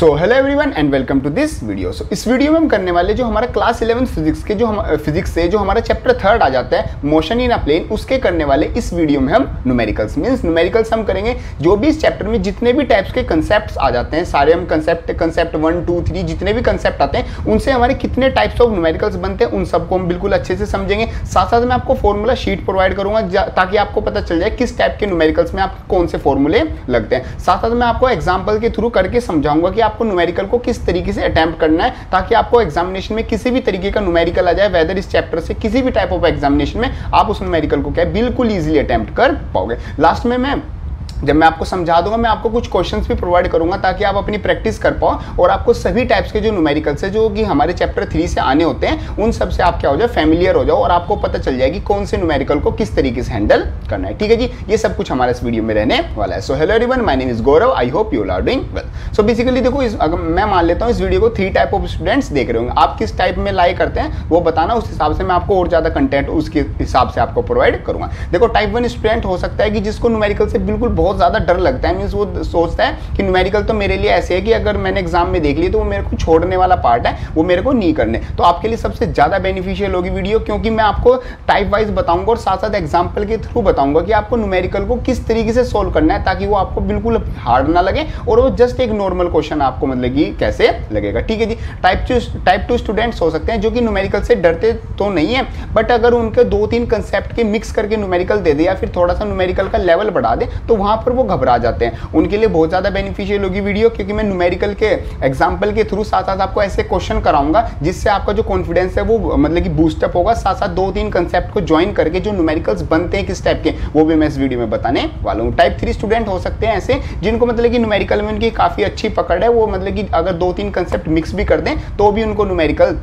So hello everyone and welcome to this video. So इस video में हम करने वाले जो हमारा क्लास 11 फिजिक्स के फिजिक्स से जो हमारा चैप्टर 3 आ जाता है मोशन इन अ प्लेन, उसके करने वाले इस वीडियो में हम न्यूमेरिकल्स न्यूमेरिकल्स हम करेंगे। जो भी इस चैप्टर में जितने भी टाइप्स के कंसेप्ट आ जाते हैं सारे हम कंसेप्ट 1, 2, 3 जितने भी कंसेप्ट आते हैं उनसे हमारे कितने टाइप्स ऑफ न्यूमेरिकल्स बनते हैं उन सबको हम बिल्कुल अच्छे से समझेंगे। साथ साथ मैं आपको फॉर्मूला शीट प्रोवाइड करूंगा ताकि आपको पता चल जाए किस टाइप के न्यूमेरिकल्स में आपको कौन से फॉर्मूले लगते हैं। साथ साथ मैं आपको एग्जाम्पल के थ्रू करके समझाऊंगा कि आपको न्यूमेरिकल को किस तरीके से अटेम्प्ट करना है ताकि आपको एग्जामिनेशन में किसी भी तरीके का न्यूमेरिकल आ जाए, वेदर इस चैप्टर से किसी भी टाइप ऑफ एग्जामिनेशन में आप उस न्यूमेरिकल को क्या बिल्कुल इजीली अटेम्प्ट कर पाओगे। लास्ट में जब मैं आपको समझा दूंगा मैं आपको कुछ क्वेश्चंस भी प्रोवाइड करूंगा ताकि आप अपनी प्रैक्टिस कर पाओ और आपको सभी टाइप्स के जो न्यूमेरिकल्स है जो कि हमारे चैप्टर 3 से आने होते हैं उन सब से आप क्या हो जाए फैमिलियर हो जाओ और आपको पता चल जाएगी कौन से न्यूमेरिकल को किस तरीके से हैंडल करना है। ठीक है जी, ये सब कुछ हमारे इस वीडियो में रहने वाला है। So hello everyone, my name is Gaurav, I hope you are doing well. So basically देखो अगर मैं मान लेता हूँ इस वीडियो को 3 टाइप ऑफ स्टूडेंट्स देख रहे होंगे, आप किस टाइप में लाइक करते हैं वो बताना, उस हिसाब से मैं आपको और ज्यादा कंटेंट उसके हिसाब से आपको प्रोवाइड करूंगा। देखो टाइप 1 स्टूडेंट हो सकता है कि जिसको न्यूमेरिकल से बिल्कुल बहुत ज्यादा डर लगता है, मींस वो सोचता है कि न्यूमेरिकल तो मेरे लिए ऐसे है कि अगर मैंने एग्जाम में देख ली तो वो मेरे को छोड़ने वाला पार्ट है, वो मेरे को नहीं करने। तो आपके लिए सबसे ज्यादा बेनिफिशियल होगी वीडियो क्योंकि मैं आपको टाइप वाइज बताऊंगा और साथ साथ एग्जांपल के थ्रू बताऊंगा कि आपको न्यूमेरिकल को किस तरीके से सोल्व करना है ताकि वो आपको बिल्कुल हार्ड ना लगे और वो जस्ट एक नॉर्मल क्वेश्चन आपको मतलब कि कैसे लगेगा। ठीक है जी, टाइप 2 स्टूडेंट्स हो सकते हैं जो कि न्यूमेरिकल से डरते तो नहीं है बट अगर उनके 2-3 कंसेप्ट के मिक्स करके न्यूमेरिकल दे दे या फिर थोड़ा सा न्यूमेरिकल का लेवल बढ़ा दे तो वहां पर वो घबरा जाते हैं। उनके लिए बहुत ज़्यादा बेनिफिशियल होगी वीडियो क्योंकि मैं न्यूमेरिकल के एग्जाम्पल के थ्रू साथ साथ आपको ऐसे क्वेश्चन कराऊंगा जिससे आपका जो कॉन्फिडेंस है वो मतलब कि बूस्टअप होगा। साथ साथ 2-3 कंसेप्ट को ज्वाइन करके जो न्यूमेरिकल्स बनते हैं किस टाइप के वो भी मैं इस वीडियो में बताने वाला हूँ। टाइप 3 स्टूडेंट हो सकते हैं ऐसे जिनको मतलब कि न्यूमेरिकल में उनकी काफ़ी अच्छी पकड़ है, वो मतलब कि अगर 2-3 कंसेप्ट मिक्स भी कर दें तो भी उनको न्यूमेरिकल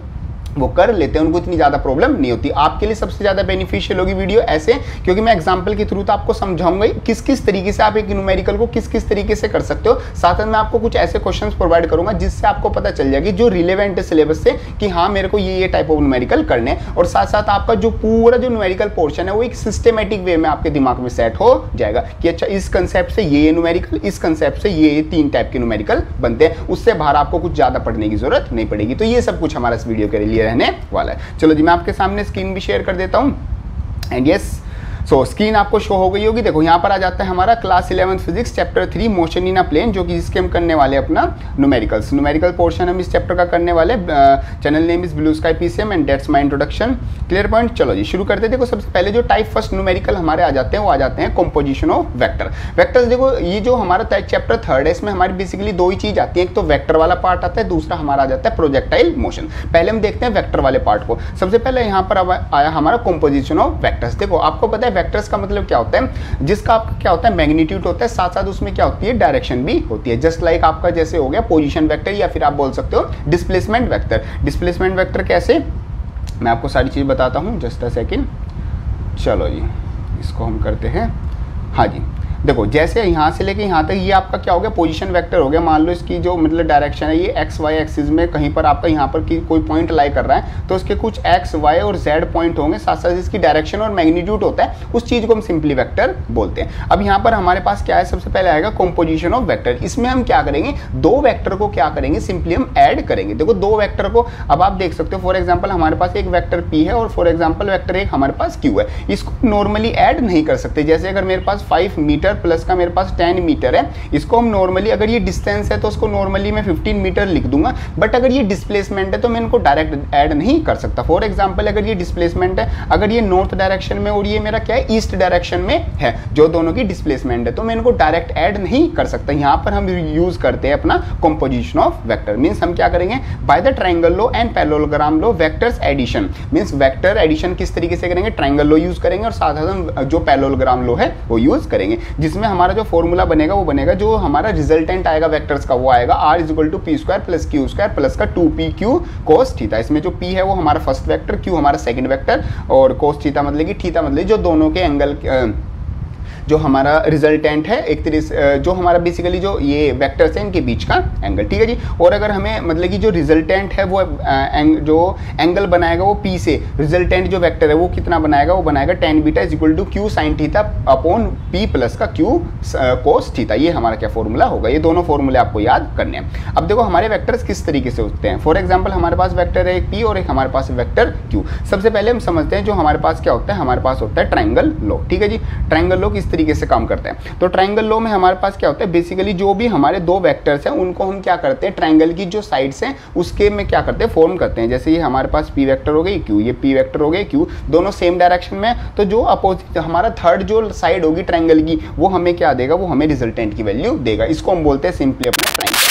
वो कर लेते हैं, उनको इतनी ज़्यादा प्रॉब्लम नहीं होती। आपके लिए सबसे ज़्यादा बेनिफिशियल होगी वीडियो ऐसे क्योंकि मैं एग्जांपल के थ्रू तो आपको समझाऊंगा किस किस तरीके से आप एक न्यूमेरिकल को किस किस तरीके से कर सकते हो। साथ में आपको कुछ ऐसे क्वेश्चंस प्रोवाइड करूंगा जिससे आपको पता चल जाएगी जो रिलेवेंट है सिलेबस से कि हाँ मेरे को ये टाइप ऑफ न्यूमेरिकल करने हैं और साथ साथ आपका जो पूरा जो न्यूमेरिकल पोर्शन है वो एक सिस्टमेटिक वे में आपके दिमाग में सेट हो जाएगा कि अच्छा इस कंसेप्ट से ये न्यूमेरिकल, इस कंसेप्ट से ये 3 टाइप के न्यूमेरिकल बनते हैं, उससे बाहर आपको कुछ ज़्यादा पढ़ने की जरूरत नहीं पड़ेगी। तो ये सब कुछ हमारा इस वीडियो के लिए रहने वाला है। चलो जी, मैं आपके सामने स्क्रीन भी शेयर कर देता हूं एंड यस सो स्क्रीन आपको शो हो गई होगी। देखो यहाँ पर आ जाता है हमारा class 11 physics chapter 3 motion in a plane जो कि इसके हम करने वाले अपना न्यूमेरिकल पोर्शन हम इस चैप्टर का करने वाले। Channel name is blue sky PCM and that's my introduction. Clear point. चलो जी शुरू करते हैं। देखो सबसे पहले जो टाइप फर्स्ट न्यूमेरिकल हमारे आ जाते हैं वो आ जाते हैं कंपोजिशन ऑफ वेक्टर। वेक्टर्स देखो ये जो हमारा चैप्टर 3 है इसमें हमारी बेसिकली 2 ही चीज आती है, एक तो वेक्टर वाला पार्ट आता है, दूसरा हमारा आ जाता है प्रोजेक्टाइल मोशन। पहले हम देखते हैं वेक्टर वाले पार्ट को। सबसे पहले यहाँ पर आया हमारा कंपोजिशन ऑफ वेक्टर्स। देखो आपको पता है वेक्टर्स का मतलब क्या होता है, जिसका आपका क्या होता है मैग्नीट्यूड होता है, साथ साथ उसमें क्या होती है डायरेक्शन भी होती है। जस्ट लाइक आपका जैसे हो गया पोजीशन वेक्टर या फिर आप बोल सकते हो डिस्प्लेसमेंट वेक्टर। डिस्प्लेसमेंट वेक्टर कैसे, मैं आपको सारी चीज बताता हूं, जस्ट अ सेकंड। चलो जी इसको हम करते हैं। हाँ जी देखो जैसे यहाँ से लेके यहाँ तक ये आपका क्या हो गया पोजीशन वेक्टर हो गया। मान लो इसकी जो मतलब डायरेक्शन है ये एक्स वाई एक्सिस में कहीं पर आपका यहाँ पर कोई पॉइंट लाई कर रहा है तो उसके कुछ एक्स वाई और जेड पॉइंट होंगे, साथ साथ इसकी डायरेक्शन और मैग्नीट्यूड होता है, उस चीज को हम सिंपली वेक्टर बोलते हैं। अब यहाँ पर हमारे पास क्या है, सबसे पहले आएगा कंपोजिशन ऑफ वेक्टर। इसमें हम क्या करेंगे, 2 वेक्टर को क्या करेंगे सिंपली हम ऐड करेंगे। देखो 2 वेक्टर को अब आप देख सकते हो, फॉर एग्जाम्पल हमारे पास एक वेक्टर पी है और फॉर एग्जाम्पल वेक्टर एक हमारे पास क्यू है। इसको नॉर्मली ऐड नहीं कर सकते। जैसे अगर मेरे पास 5 मीटर प्लस का मेरे पास 10 मीटर है, इसको हम नॉर्मली अगर ये डिस्टेंस है तो उसको नॉर्मली मैं 15 मीटर लिख दूंगा, बट अगर ये डिस्प्लेसमेंट है तो मैं इनको डायरेक्ट ऐड नहीं कर सकता। फॉर एग्जांपल अगर ये डिस्प्लेसमेंट है, अगर ये नॉर्थ डायरेक्शन में और ये मेरा क्या है ईस्ट डायरेक्शन में है, जो दोनों की डिस्प्लेसमेंट है, तो मैं इनको डायरेक्ट ऐड नहीं कर सकता। यहाँ पर हम यूज करते हैं अपना कंपोजिशन ऑफ वेक्टर। मींस हम क्या करेंगे, by the triangle law and parallelogram law vectors addition. Means vector addition किस तरीके से करेंगे, ट्रायंगल लॉ यूज करेंगे और साथ साथ हम जो पैरेललोग्राम लॉ है वो यूज करेंगे, जिसमें हमारा जो फॉर्मूला बनेगा वो बनेगा, जो हमारा रिजल्टेंट आएगा वेक्टर्स का वो आएगा r = p² + q² प्लस का 2pq cos थीटा। इसमें जो p है वो हमारा फर्स्ट वेक्टर, q हमारा सेकंड वेक्टर और cos थीटा मतलब कि थीटा मतलब जो दोनों के एंगल जो हमारा रिजल्टेंट है एक तरीके से जो हमारा बेसिकली जो ये वेक्टर्स हैं इनके बीच का एंगल, ठीक है जी। और अगर हमें मतलब कि जो रिजल्टेंट है वो जो एंगल बनाएगा वो P से, रिजल्टेंट जो वेक्टर है वो कितना बनाएगा, वो बनाएगा tan beta is equal to Q sin theta upon P plus का Q cos थीटा। ये हमारा क्या फॉर्मूला होगा, ये दोनों फॉर्मूले आपको याद करने हैं। अब देखो हमारे वेक्टर्स किस तरीके से होते हैं। फॉर एग्जाम्पल हमारे पास वेक्टर है एक P और एक हमारे पास वेक्टर Q। सबसे पहले हम समझते हैं जो हमारे पास क्या होता है, हमारे पास होता है ट्राइंगल लॉ, ठीक है जी। ट्राइंगल लॉ किस तरीके से काम करता है, तो ट्राइंगल लॉ में हमारे पास क्या होता है, बेसिकली जो भी हमारे दो वेक्टर्स हैं उनको हम क्या करते हैं, ट्राइंगल की जो साइड्स हैं उसके में क्या करते हैं, फॉर्म करते हैं। जैसे ये हमारे पास P वेक्टर हो गई Q, ये P वेक्टर हो गए Q, दोनों सेम डायरेक्शन में, तो जो अपोजिट हमारा थर्ड जो साइड होगी ट्राइंगल की वो हमें क्या देगा, वो हमें रिजल्टेंट की वैल्यू देगा। इसको हम बोलते हैं सिंपली अपना ट्राइंगल।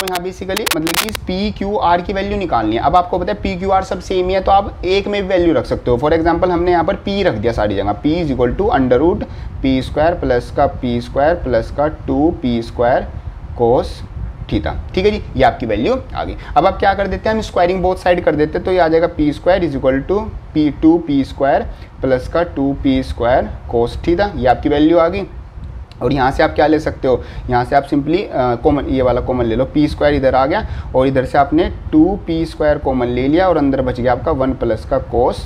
आपको यहाँ बेसिकली मतलब कि इस पी क्यू आर की वैल्यू निकालनी है। अब आपको पता है पी क्यू आर सब सेम ही है, तो आप एक में भी वैल्यू रख सकते हो। फॉर एग्जाम्पल हमने यहाँ पर पी रख दिया सारी जगह, P is equal to under root P square plus का पी स्क्वायर प्लस का 2p स्क्वायर कोस थीटा। ठीक है जी, ये आपकी वैल्यू आ गई। अब आप क्या कर देते हैं, हम स्क्वायरिंग बोथ साइड कर देते हैं, तो ये आ जाएगा P square is equal to P square plus का 2p स्क्वायर कोस थीटा। ये आपकी वैल्यू आ गई। और यहाँ से आप क्या ले सकते हो, यहाँ से आप सिंपली कॉमन ये वाला कॉमन ले लो, पी स्क्वायर इधर आ गया और इधर से आपने 2p स्क्वायर कॉमन ले लिया और अंदर बच गया आपका 1 प्लस का कोस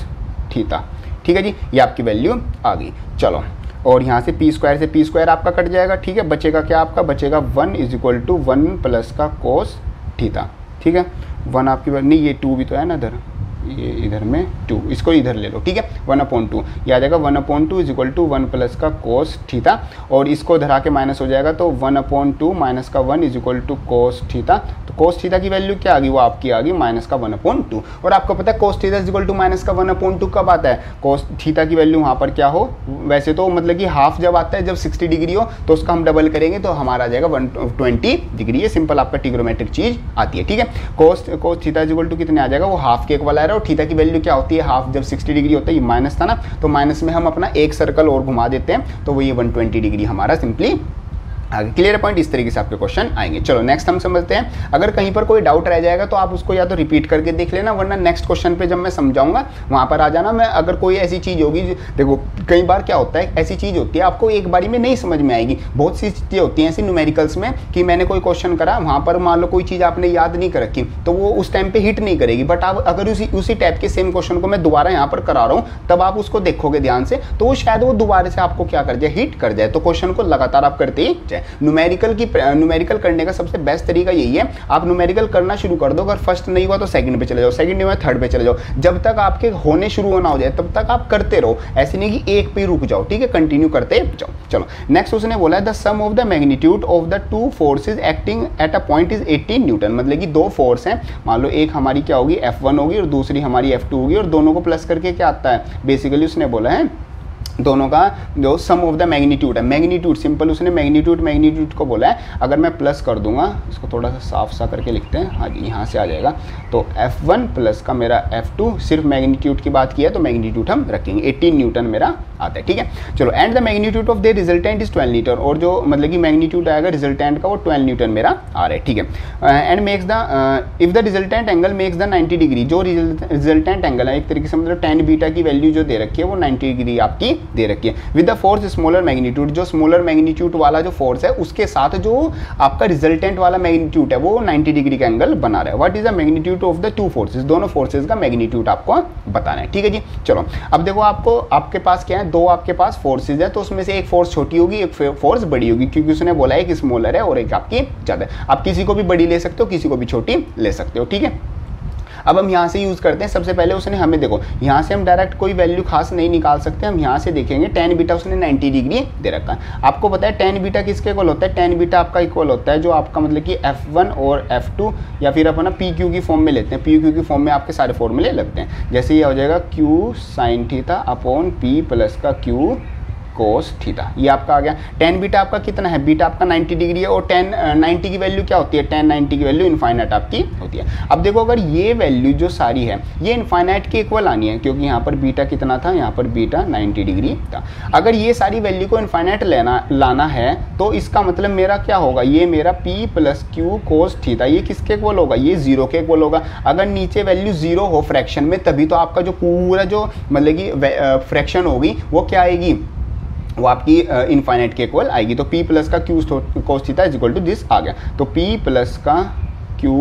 थीटा। ठीक है जी, ये आपकी वैल्यू आ गई। चलो, और यहाँ से पी स्क्वायर से पी स्क्वायर आपका कट जाएगा। ठीक है, बचेगा क्या आपका, बचेगा 1 इज इक्वल टू 1 प्लस का कोस थीटा। ठीक है, 1 आपकी नहीं, ये 2 भी तो है ना इधर, ये इधर में 2, इसको इधर ले लो। ठीक है, 1/2 ये आ जाएगा 1/2 इज इक्वल टू 1 प्लस का कोस थीटा, और इसको धरा के माइनस हो जाएगा, तो 1/2 माइनस का 1 is equal to cos theta. तो कोस थीटा की वैल्यू क्या आ गई, वो आपकी आ गई माइनस का 1/2। और आपको पता है cos theta is equal to minus का 1/2 कब आता है, कोस थीटा की वैल्यू वहाँ पर क्या हो, वैसे तो मतलब कि हाफ जब आता है, जब 60 डिग्री हो तो उसका हम डबल करेंगे तो हमारा आ जाएगा 120 डिग्री। ये सिंपल आपका ट्रिग्नोमेट्रिक चीज आती है। ठीक है, cos theta is equal to कितने आ जाएगा, वो हाफ के इक्वल आ रहा है। और थीटा की वैल्यू क्या होती है, हाफ जब 60 डिग्री होता है, ये माइनस था ना, तो माइनस में हम अपना एक सर्कल और घुमा देते हैं, तो वो ये 120 डिग्री हमारा सिंपली आगे। क्लियर पॉइंट, इस तरीके से आपके क्वेश्चन आएंगे। चलो नेक्स्ट हम समझते हैं। अगर कहीं पर कोई डाउट रह जाएगा तो आप उसको या तो रिपीट करके देख लेना, वरना नेक्स्ट क्वेश्चन पे जब मैं समझाऊंगा वहां पर आ जाना। मैं अगर कोई ऐसी चीज़ होगी, देखो कई बार क्या होता है, ऐसी चीज़ होती है आपको एक बारी में नहीं समझ में आएगी। बहुत सी चीज़ें होती हैं ऐसी न्यूमेरिकल्स में कि मैंने कोई क्वेश्चन करा, वहाँ पर मान लो कोई चीज़ आपने याद नहीं कर रखी, तो वो उस टाइम पर हिट नहीं करेगी। बट आप अगर उसी टाइप के सेम क्वेश्चन को मैं दोबारा यहाँ पर करा रहा हूँ, तब आप उसको देखोगे ध्यान से, तो वो शायद वो दोबारा से आपको क्या कर जाए, हिट कर जाए। तो क्वेश्चन को लगातार आप करते ही जाए। न्यूमेरिकल करने का सबसे बेस्ट तरीका यही है, आप न्यूमेरिकल करना शुरू कर दो। अगर फर्स्ट नहीं हुआ तो सेकंड पे चले जाओ, सेकंड नहीं हुआ थर्ड पे चले जाओ, जब तक आपके होने शुरू होना हो जाए तब तक आप करते रहो। ऐसे नहीं कि एक पे रुक जाओ। ठीक है, कंटिन्यू करते जाओ। चलो नेक्स्ट उसने बोला है the sum of the magnitude of the two forces acting at a point is 18 newton. मतलब कि दो फोर्स हैं, मान लो एक हमारी क्या होगी F1 होगी और दूसरी हमारी F2 होगी, और दोनों को प्लस करके क्या आता है, बेसिकली उसने बोला है दोनों का जो सम ऑफ द मैग्नीट्यूड है। मैग्नीट्यूड सिंपल उसने मैग्नीट्यूड को बोला है। अगर मैं प्लस कर दूंगा, इसको थोड़ा सा साफ सा करके लिखते हैं, हाँ जी यहाँ से आ जाएगा, तो F1 प्लस का मेरा F2, सिर्फ मैग्नीट्यूड की बात की है तो मैग्नीट्यूड हम रखेंगे 18 न्यूटन मेरा आता है। ठीक है, चलो and the magnitude of the resultant is 12 Newton, और जो मतलब कि मैग्नीट्यूड आएगा रिजल्टेंट का वो 12 न्यूटन मेरा आ रहा है। ठीक है, and makes the if the resultant angle makes the 90 degree, जो रिजल्टेंट एंगल है एक तरीके से मतलब tan बीटा की वैल्यू जो दे रखी है वो 90 डिग्री आपकी दे रखी है, with the force smaller magnitude, जो स्मॉलर मैग्नीट्यूड वाला जो फोर्स है उसके साथ जो आपका रिजल्टेंट वाला मैग्नीट्यूड है वो 90 डिग्री का एंगल बना रहा है। What is the magnitude of the two forces, दोनों फोर्सेस का मैग्नीट्यूड आपको बताना है। ठीक है जी, चलो अब देखो आपको आपके पास क्या है, दो आपके पास फोर्सेज है, तो उसमें से एक फोर्स छोटी होगी एक फोर्स बड़ी होगी, क्योंकि उसने बोला है कि स्मॉलर है और एक आपकी ज्यादा है। आप किसी को भी बड़ी ले सकते हो, किसी को भी छोटी ले सकते हो। ठीक है, अब हम यहाँ से यूज़ करते हैं। सबसे पहले उसने हमें देखो यहाँ से हम डायरेक्ट कोई वैल्यू खास नहीं निकाल सकते, हम यहाँ से देखेंगे tan बीटा उसने 90 डिग्री दे रखा है। आपको पता है tan बीटा किसके इक्वल होता है, tan बीटा आपका इक्वल होता है जो आपका मतलब कि F1 और F2, या फिर अपना PQ की फॉर्म में लेते हैं। PQ की फॉर्म में आपके सारे फॉर्मूले लगते हैं, जैसे ये हो जाएगा Q sin theta upon P plus का Q कोस थीटा। ये आपका आ गया। tan बीटा आपका कितना है, बीटा आपका 90 डिग्री है, और tan 90 की वैल्यू क्या होती है, tan 90 की वैल्यू इनफाइनाइट आपकी होती है। अब देखो अगर ये वैल्यू जो सारी है ये इनफाइनाइट के इक्वल आनी है, क्योंकि यहाँ पर बीटा कितना था, यहाँ पर बीटा 90 डिग्री था। अगर ये सारी वैल्यू को इनफाइनाइट लाना है तो इसका मतलब मेरा क्या होगा, ये मेरा P plus Q cos theta ये किसके इक्वल होगा, ये 0 के इक्वल होगा। अगर नीचे वैल्यू 0 हो फ्रैक्शन में, तभी तो आपका जो पूरा जो मतलब कि फ्रैक्शन होगी वो क्या आएगी, वो आपकी इनफाइनाइट के इक्वल आएगी। तो P प्लस का Q cos theta is equal to this आ गया, तो P प्लस का Q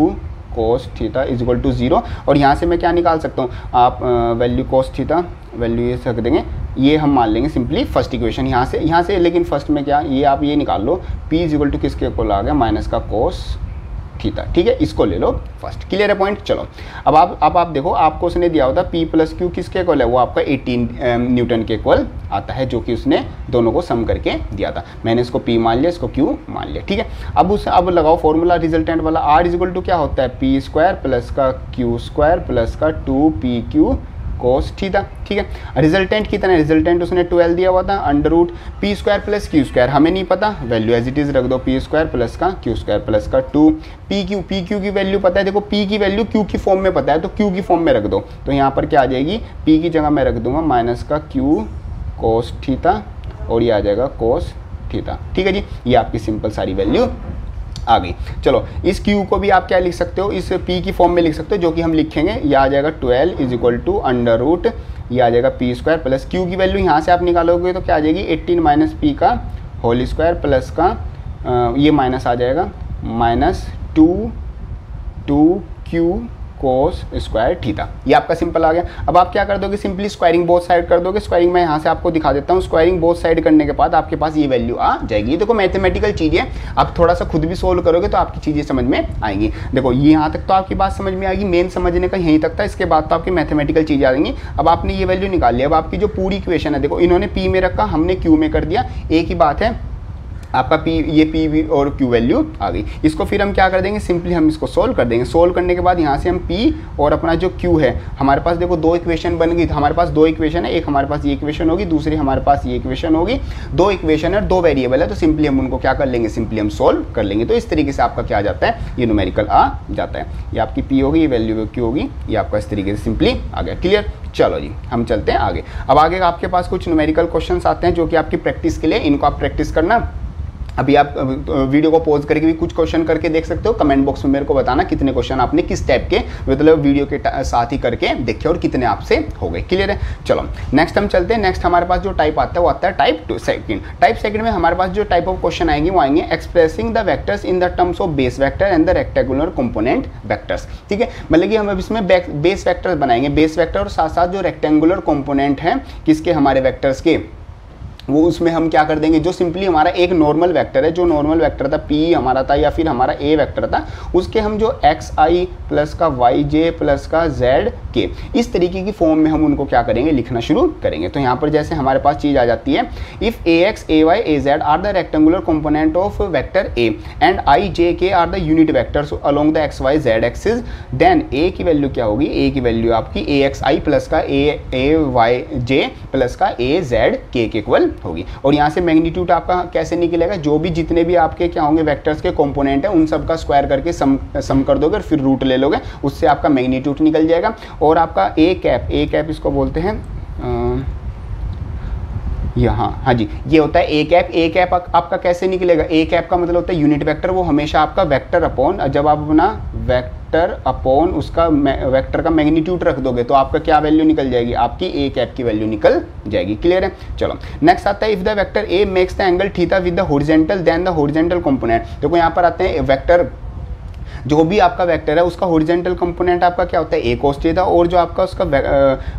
cos theta is equal to 0। और यहाँ से मैं क्या निकाल सकता हूँ, आप वैल्यू कोस थीटा वैल्यू ये रख देंगे, ये हम मान लेंगे सिंपली फर्स्ट इक्वेशन यहाँ से लेकिन फर्स्ट में क्या, ये आप ये निकाल लो, P इज इक्वल टू किसके इक्वल आ गया, माइनस का कोस थीटा। ठीक है, इसको ले लो फर्स्ट। क्लियर है पॉइंट। चलो अब आप देखो, आपको उसने दिया होता P प्लस Q किसके इक्वल है, वो आपका 18 न्यूटन के इक्वल आता है, जो कि उसने दोनों को सम करके दिया था। मैंने इसको P मान लिया, इसको Q मान लिया। ठीक है, अब लगाओ फॉर्मूला रिजल्टेंट वाला, R इज इक्वल टू क्या होता है, P स्क्वायर प्लस का Q स्क्वायर प्लस का 2PQ कोस थीटा। ठीक है, रिजल्टेंट कितना है, रिजल्टेंट उसने 12 दिया हुआ था, under root P square plus Q square, हमें नहीं पता, वैल्यू एज इट इज रख दो, पी स्क्वायर प्लस का क्यू स्क्वायर प्लस का 2 पी क्यू की वैल्यू पता है, देखो पी की वैल्यू क्यू की फॉर्म में पता है तो क्यू की फॉर्म में रख दो, तो यहाँ पर क्या आ जाएगी, पी की जगह मैं रख दूंगा माइनस का क्यू कोस थीटा और ये आ जाएगा कोस थीटा। ठीक है जी, ये आपकी सिंपल सारी वैल्यू आ गई। चलो इस Q को भी आप क्या लिख सकते हो, इस P की फॉर्म में लिख सकते हो, जो कि हम लिखेंगे, यह आ जाएगा 12 is equal to under root, ये आ जाएगा पी स्क्वायर प्लस Q की वैल्यू यहाँ से आप निकालोगे तो क्या आ जाएगी 18 माइनस पी का होल स्क्वायर प्लस का ये माइनस आ जाएगा minus 2 Q cos square theta. ये आपका सिंपल आ गया। अब आप क्या कर दोगे, सिंपली स्क्वायरिंग बोथ साइड कर दोगे। स्क्वायरिंग मैं यहाँ से आपको दिखा देता हूँ। स्क्वायरिंग बोथ साइड करने के बाद आपके पास ये वैल्यू आ जाएगी। देखो मैथमेटिकल चीज़ है, आप थोड़ा सा खुद भी सोल्व करोगे तो आपकी चीज़ें समझ में आएंगी। देखो ये यहाँ तक तो आपकी बात समझ में आएगी, मेन समझने का यहीं तक था, इसके बाद तो आपकी मैथमेटिकल चीज़ें आ जाएंगी। अब आपने ये वैल्यू निकाल लिया, अब आपकी जो पूरी इक्वेशन है, देखो इन्होंने पी में रखा, हमने क्यू में कर दिया, एक ही बात है, आपका P, ये P और Q वैल्यू आ गई। इसको फिर हम क्या कर देंगे, सिंपली हम इसको सोल्व कर देंगे। सोल्व करने के बाद यहाँ से हम P और अपना जो Q है, हमारे पास देखो दो इक्वेशन बन गई। हमारे पास दो इक्वेशन है, एक हमारे पास ये इक्वेशन होगी, दूसरी हमारे पास ये इक्वेशन होगी। दो इक्वेशन है, दो वेरिएबल है, तो सिंपली हम उनको क्या कर लेंगे, सिंपली हम सोल्व कर लेंगे। तो इस तरीके से आपका क्या आ जाता है, ये न्यूमेरिकल आ जाता है। ये आपकी P होगी, ये वैल्यू Q होगी, ये आपका इस तरीके से सिंपली आ गया। क्लियर। चलो जी हम चलते हैं आगे। अब आगे आपके पास कुछ न्यूमेरिकल क्वेश्चंस आते हैं जो कि आपकी प्रैक्टिस के लिए, इनको आप प्रैक्टिस करना। अभी आप वीडियो को पॉज करके भी कुछ क्वेश्चन करके देख सकते हो। कमेंट बॉक्स में मेरे को बताना कितने क्वेश्चन आपने किस टाइप के मतलब वीडियो के साथ ही करके देखे और कितने आपसे हो गए। क्लियर है। चलो नेक्स्ट हम चलते हैं। नेक्स्ट हमारे पास जो टाइप आता है वो आता है टाइप 2 सेकंड। टाइप सेकंड में हमारे पास जो टाइप ऑफ क्वेश्चन आएंगे वो आएंगे expressing the vectors in the terms of base vector and the rectangular component vectors. ठीक है, मतलब कि हम अब इसमें बेस वेक्टर्स बनाएंगे, बेस वेक्टर और साथ साथ जो रेक्टेंगुलर कंपोनेंट है किसके, हमारे वेक्टर्स के, वो उसमें हम क्या कर देंगे, जो सिंपली हमारा एक नॉर्मल वेक्टर है, जो नॉर्मल वेक्टर था P हमारा था या फिर हमारा A वेक्टर था, उसके हम जो xi प्लस का yj प्लस का zk, इस तरीके की फॉर्म में हम उनको क्या करेंगे, लिखना शुरू करेंगे। तो यहाँ पर जैसे हमारे पास चीज़ आ जाती है, if ax ay az are the rectangular component of vector A and i j k are the unit vectors along the xy z axis, then A की वैल्यू क्या होगी, A की वैल्यू आपकी axi प्लस का ayj plus का az k के equal होगी। और यहाँ से मैग्नीट्यूड आपका कैसे निकलेगा, जो भी जितने भी आपके क्या होंगे वेक्टर्स के कंपोनेंट है उन सब का स्क्वायर करके सम कर दोगे और फिर रूट ले लोगे, उससे आपका मैग्नीट्यूड निकल जाएगा। और आपका ए कैप इसको बोलते हैं यहाँ, हाँ जी, ये होता है ए कैप आपका कैसे निकलेगा, ए कैप का मतलब होता है यूनिट वेक्टर, वो हमेशा आपका वेक्टर अपॉन, जब आप अपना वेक्टर अपॉन उसका वेक्टर का मैग्नीट्यूड रख दोगे तो आपका क्या वैल्यू निकल जाएगी, आपकी ए कैप की वैल्यू निकल जाएगी। क्लियर है। चलो नेक्स्ट आता है, if the vector A makes the angle theta with the horizontal then the horizontal component. देखो यहाँ पर आते हैं वेक्टर, जो भी आपका वेक्टर है उसका हॉरिजॉन्टल कंपोनेंट आपका क्या होता है, ए कोस थीटा, और जो आपका उसका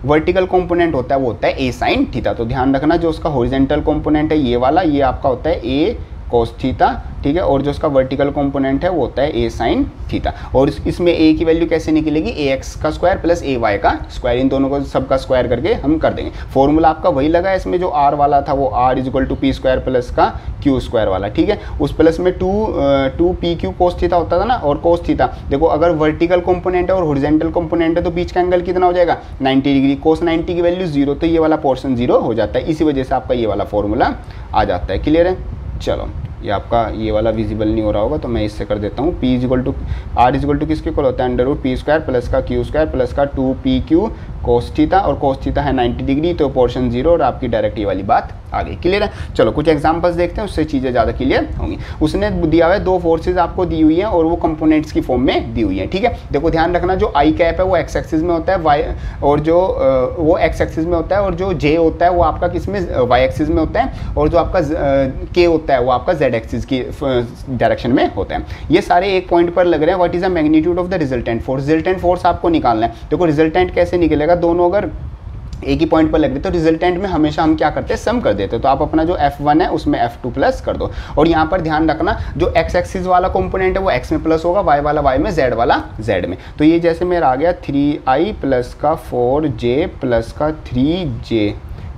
वर्टिकल कंपोनेंट होता है वो होता है ए साइन थीटा। तो ध्यान रखना, जो उसका हॉरिजॉन्टल कंपोनेंट है ये वाला, ये आपका होता है ए कोस थीटा, ठीक है, और जो उसका वर्टिकल कंपोनेंट है वो होता है ए साइन थीटा। और इसमें ए की वैल्यू कैसे निकलेगी, ए एक्स का स्क्वायर प्लस ए वाई का स्क्वायर, इन दोनों को सबका स्क्वायर करके हम कर देंगे। फॉर्मूला आपका वही लगा है, इसमें जो आर वाला था वो R is equal to P square plus का क्यू स्क्वायर वाला, ठीक है। उस प्लस में two P Q cos theta होता था ना, और कोस थीटा देखो अगर वर्टिकल कंपोनेंट है और हॉरिजॉन्टल कंपोनेंट है तो बीच का एंगल कितना हो जाएगा, 90 डिग्री। कोस 90 की वैल्यू 0, तो ये वाला पोर्शन 0 हो जाता है, इसी वजह से आपका ये वाला फॉर्मूला आ जाता है। क्लियर है। चलो ये आपका ये वाला विजिबल नहीं हो रहा होगा तो मैं इससे कर देता हूँ। P is equal to R is equal to किसके इक्वल होता है, under root P square plus का क्यू स्क्वायर प्लस का 2pq कोस थीटा, और कोस थीटा है 90 डिग्री, तो पोर्शन 0, और आपकी डायरेक्ट ये वाली बात आ गई। क्लियर है। चलो कुछ एग्जांपल्स देखते हैं, उससे चीज़ें ज़्यादा क्लियर होंगी। उसने दिया हुआ है दो फोर्सेज आपको दी हुई है और वो कंपोनेंट्स की फॉर्म में दी हुई है, ठीक है। देखो ध्यान रखना, जो आई कैप है वो एक्स एक्सिस में होता है, वाई और जो वो एक्स एक्सिस में होता है, और जो जे होता है वो आपका किस में, वाई एक्सिस में होता है, और जो आपका के होता है वो आपका जेड एक्सिस की डायरेक्शन में होता है। ये सारे एक पॉइंट पर लग रहे हैं। What is the magnitude of the resultant force, resultant force आपको निकालना है। देखो रिजल्टेंट कैसे निकलेगा, दोनों अगर एक ही पॉइंट पर लग रहे तो रिजल्टेंट में हमेशा हम क्या करते हैं, सम कर देते हैं। तो आप अपना जो F1 है उसमें F2 प्लस कर दो, और यहाँ पर ध्यान रखना जो x एक्सिस वाला कंपोनेंट है वो x में प्लस होगा, y वाला y में, z वाला z में। तो ये जैसे मेरा आ गया 3i प्लस का 4j प्लस का 3j,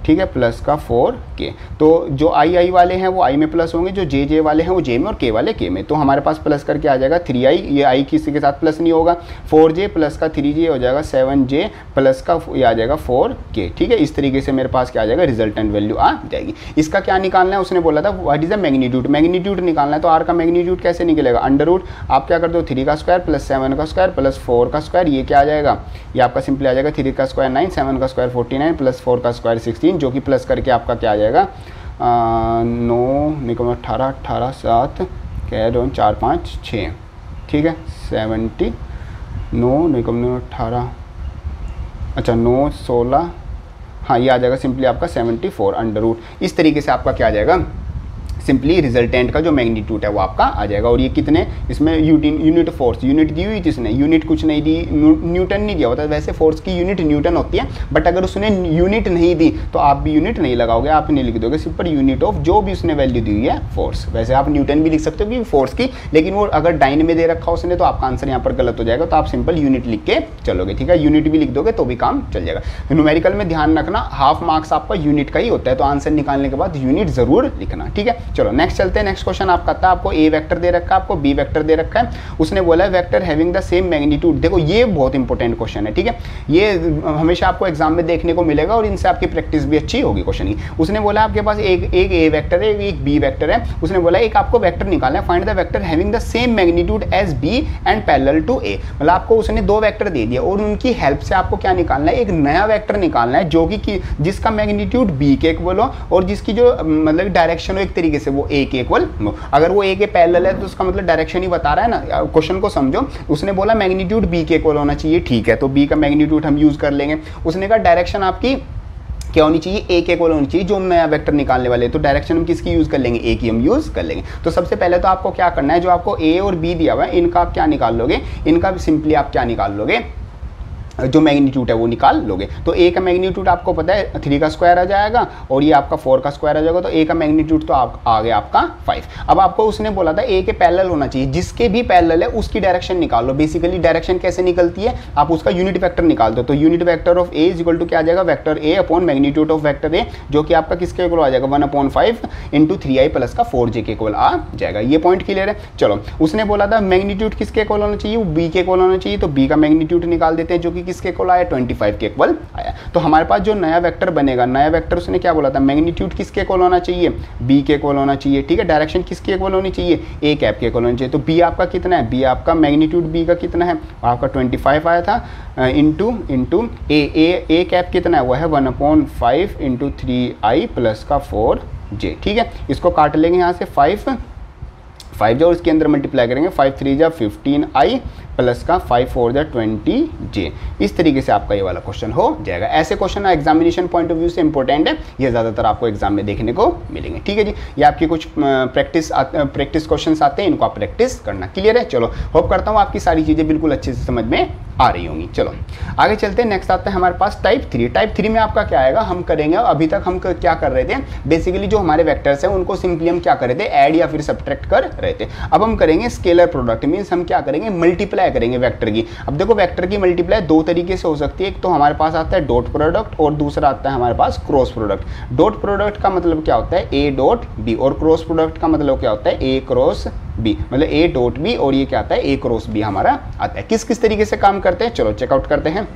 ठीक है, प्लस का 4k। तो जो आई वाले हैं वो आई में प्लस होंगे, जो जे वाले हैं वो जे में और के वाले के में। तो हमारे पास प्लस करके आ जाएगा 3i, ये आई किसी के साथ प्लस नहीं होगा, 4j प्लस का 3j हो जाएगा 7j प्लस का ये आ जाएगा 4k। ठीक है, इस तरीके से मेरे पास क्या आ जाएगा, रिजल्टेंट वैल्यू आ जाएगी। इसका क्या निकालना है, उसने बोला था what is the magnitude, magnitude निकालना है। तो आर का मैग्नीट्यूड कैसे निकलेगा, अंडर रूट आप क्या कर दो 3 का स्क्वायर प्लस 7 का स्क्वायर प्लस 4 का स्क्वायर, ये क्या आ जाएगा, ये आपका सिंपली आ जाएगा 3 का स्क्वायर 9, 7 का स्क्वायर 49 प्लस 4 का स्क्वायर 16, जो कि प्लस करके आपका क्या आ जाएगा 9 निकल 18 18 7 क्या 2 4 5 6। ठीक है, 70 9 निकल 18 अच्छा 9 16, हाँ ये आ जाएगा सिंपली आपका 74 अंडर रूट। इस तरीके से आपका क्या आ जाएगा, सिंपली रिजल्टेंट का जो मैग्नीट्यूड है वो आपका आ जाएगा। और ये कितने, इसमें यूनिट फोर्स यूनिट दी हुई थी इसने, यूनिट कुछ नहीं दी, न्यूटन नहीं दिया होता, वैसे फोर्स की यूनिट न्यूटन होती है, बट अगर उसने यूनिट नहीं दी तो आप भी यूनिट नहीं लगाओगे, आप नहीं लिख दोगे सिंपल यूनिट ऑफ जो भी उसने वैल्यू दी हुई है फोर्स। वैसे आप न्यूटन भी लिख सकते हो कि फोर्स की, लेकिन वो अगर डाइन में दे रखा उसने तो आपका आंसर यहाँ पर गलत हो जाएगा, तो आप सिंपल यूनिट लिख के चलोगे। ठीक है, यूनिट भी लिख दोगे तो भी काम चल जाएगा। न्यूमेरिकल में ध्यान रखना हाफ मार्क्स आपका यूनिट का ही होता है, तो आंसर निकालने के बाद यूनिट जरूर लिखना। ठीक है, चलो नेक्स्ट चलते हैं। नेक्स्ट क्वेश्चन आपका था, आपको ए वेक्टर दे रखा है, आपको बी वेक्टर दे रखा है, उसने बोला है vector having the same magnitude. देखो ये बहुत इंपॉर्टेंट क्वेश्चन है, ठीक है, ये हमेशा आपको एग्जाम में देखने को मिलेगा और इनसे आपकी प्रैक्टिस भी अच्छी होगी क्वेश्चन की। उसने बोला आपके पास एक ए वेक्टर है, एक बी वेक्टर है, उसने बोला एक आपको वेक्टर निकालना है, find the vector having the same magnitude as B and parallel to A. मतलब आपको उसने दो वेक्टर दे दिया और उनकी हेल्प से आपको क्या निकालना है, एक नया वेक्टर निकालना है जो कि जिसका मैग्नीट्यूड बी के इक्वल हो और जिसकी जो मतलब डायरेक्शन हो एक तरीके से वो ए के इक्वल। अगर वो ए के पैरेलल है तो उसका मतलब डायरेक्शन ही बता रहा है ना, क्वेश्चन को समझो। उसने बोला मैग्नीट्यूड बी के इक्वल होना चाहिए, ठीक है, तो बी का मैग्नीट्यूड हम यूज कर लेंगे। उसने कहा डायरेक्शन आपकी क्या होनी चाहिए, ए के इक्वल होनी चाहिए, जो हम नया वेक्टर निकालने वाले, तो डायरेक्शन हम किसकी यूज कर लेंगे, ए की हम यूज कर लेंगे। तो सबसे पहले तो आपको क्या करना है, जो आपको ए और बी दिया हुआ है इनका आप क्या निकाल लोगे, इनका सिंपली आप क्या निकाल लोगे, जो मैग्नीट्यूड है वो निकाल लोगे। तो ए का मैग्नीट्यूड आपको पता है 3 का स्क्वायर आ जाएगा और ये आपका 4 का स्क्वायर आ जाएगा, तो ए का मैग्नीट्यूड तो आ गया आपका 5। अब आपको उसने बोला था ए के पैरेलल होना चाहिए, जिसके भी पैरेलल है उसकी डायरेक्शन निकाल लो। बेसिकली डायरेक्शन कैसे निकलती है, आप उसका यूनिट वेक्टर निकाल दो। तो unit vector of A is equal to क्या आ जाएगा, vector A upon magnitude of vector A, जो कि आपका किसके इक्वल आ जाएगा 1/5 इंटू 3i प्लस का 4j के इक्वल आ जाएगा। ये पॉइंट क्लियर है। चलो उसने बोला था मैग्नीट्यूड किसके इक्वल होना चाहिए, वो बी के इक्वल होना चाहिए, तो बी का मैग्नीट्यूड निकाल देते हैं, जो कि किसके इक्वल आया 25 के इक्वल आया। तो हमारे पास जो नया वेक्टर बनेगा, नया वेक्टर उसने क्या बोला था, मैग्नीट्यूड किसके इक्वल होना चाहिए, बी के इक्वल होना चाहिए, ठीक है, डायरेक्शन किसके इक्वल होनी चाहिए, ए कैप के इक्वल होनी चाहिए। तो बी आपका कितना है, बी आपका मैग्नीट्यूड बी का कितना है, आपका 25 आया था इंटू ए कैप कितना है, वो है 1/5 इंटू 3i प्लस का 4j। ठीक है, इसको काट लेंगे यहाँ से 5 जो इसके अंदर मल्टीप्लाई करेंगे, 5 3 जा 15i प्लस का 5 4 जा 20j। इस तरीके से आपका ये वाला क्वेश्चन हो जाएगा। ऐसे question examination point of view से इंपॉर्टेंट है, ये ज़्यादातर आपको एग्जाम में देखने को मिलेंगे। ठीक है जी, ये आपकी कुछ प्रैक्टिस क्वेश्चन आते हैं, इनको आप प्रैक्टिस करना। क्लियर है, चलो होप करता हूँ आपकी सारी चीज़ें बिल्कुल अच्छे से समझ में आ रही होंगी। चलो आगे चलते हैं। नेक्स्ट आता है हमारे पास टाइप 3। टाइप 3 में आपका क्या आएगा, हम करेंगे अभी तक हम क्या कर रहे थे, बेसिकली जो हमारे वेक्टर्स हैं उनको सिंपली हम क्या कर रहे थे, ऐड या फिर सब्ट्रैक्ट कर रहे थे। अब हम करेंगे स्केलर प्रोडक्ट, मीन्स हम क्या करेंगे, मल्टीप्लाई करेंगे वेक्टर की। अब देखो वेक्टर की मल्टीप्लाई दो तरीके से हो सकती है, एक तो हमारे पास आता है डॉट प्रोडक्ट और दूसरा आता है हमारे पास क्रॉस प्रोडक्ट। डॉट प्रोडक्ट का मतलब क्या होता है, ए डॉट बी, और क्रॉस प्रोडक्ट का मतलब क्या होता है, ए क्रॉस बी, मतलब ए डॉट बी, और ये क्या आता है, ए क्रॉस बी हमारा आता है। किस किस तरीके से काम करते हैं, चलो चेकआउट करते हैं।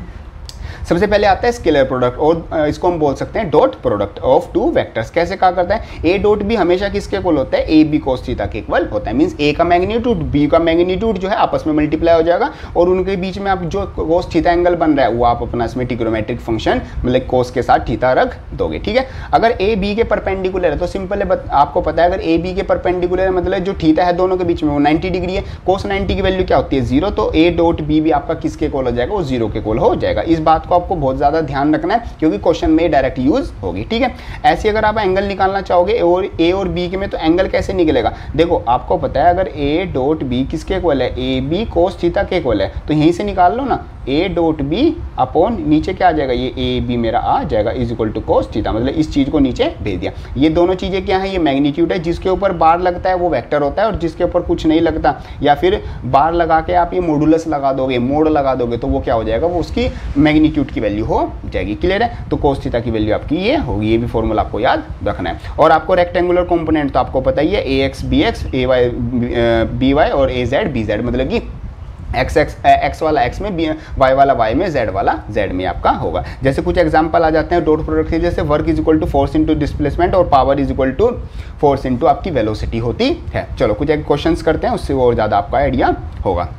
सबसे पहले आता है स्केलर प्रोडक्ट, और इसको हम बोल सकते हैं dot product of two vectors. कैसे कहा करता है, ए डॉट बी हमेशा किसके इक्वल होता है, ए बी कोस थीटा के इक्वल होता है। मींस ए का मैग्नीट्यूड बी का मैग्नीट्यूड जो है आपस में मल्टीप्लाई हो जाएगा, और उनके बीच में आप जो कोस थीटा एंगल बन रहा है वो आप अपना इसमें ट्रिग्नोमेट्रिक फंक्शन मतलब कोस के साथ थीटा रख दोगे। ठीक है, अगर ए बी के परपेंडिकुलर है तो सिंपल है, आपको पता है अगर ए बी के परपेंडिकुलर है मतलब जो थीटा है दोनों के बीच में वो 90 डिग्री है, कोस 90 की वैल्यू क्या होती है 0, तो ए डॉट बी भी आपका किसके इक्वल हो जाएगा, वो 0 के इक्वल हो जाएगा। इस बात को आपको बहुत ज्यादा ध्यान रखना है क्योंकि क्वेश्चन में डायरेक्ट यूज होगी। ठीक है, ऐसे अगर आप एंगल निकालना चाहोगे और ए और बी के में, तो एंगल कैसे निकलेगा, देखो आपको पता है अगर ए डॉट बी किसके इक्वल है, ए बी कोस थीटा के इक्वल है, तो यहीं से निकाल लो ना, ए डॉट बी अपॉन नीचे क्या आ जाएगा, ये ए बी मेरा आ जाएगा is equal to cos theta, मतलब इस चीज को नीचे भेज दिया। ये दोनों चीजें क्या है, ये मैग्नीट्यूड है, जिसके ऊपर बार लगता है वो वेक्टर होता है, और जिसके ऊपर कुछ नहीं लगता या फिर बार लगा के आप ये मॉडुलस लगा दोगे, मोड लगा दोगे, तो वो क्या हो जाएगा, वो उसकी मैग्नीट्यूड मैग्नीट्यूड की वैल्यू हो जाएगी। क्लियर है? तो cos थीटा की वैल्यू आपकी ये होगी। ये भी फॉर्मूला आपको याद रखना है। और आपको रेक्टेंगुलर कंपोनेंट तो आपको पता ही है, ax bx ay by और az bz, मतलब कि x वाला x में, y वाला y में, z वाला z में आपका होगा। जैसे कुछ एग्जांपल आ जाते हैं डॉट प्रोडक्ट के, जैसे work is equal to force into displacement और power is equal to force into आपकी वेलोसिटी होती है। चलो कुछ एक क्वेश्चंस करते हैं, उससे और ज़्यादा आपका आइडिया होगा।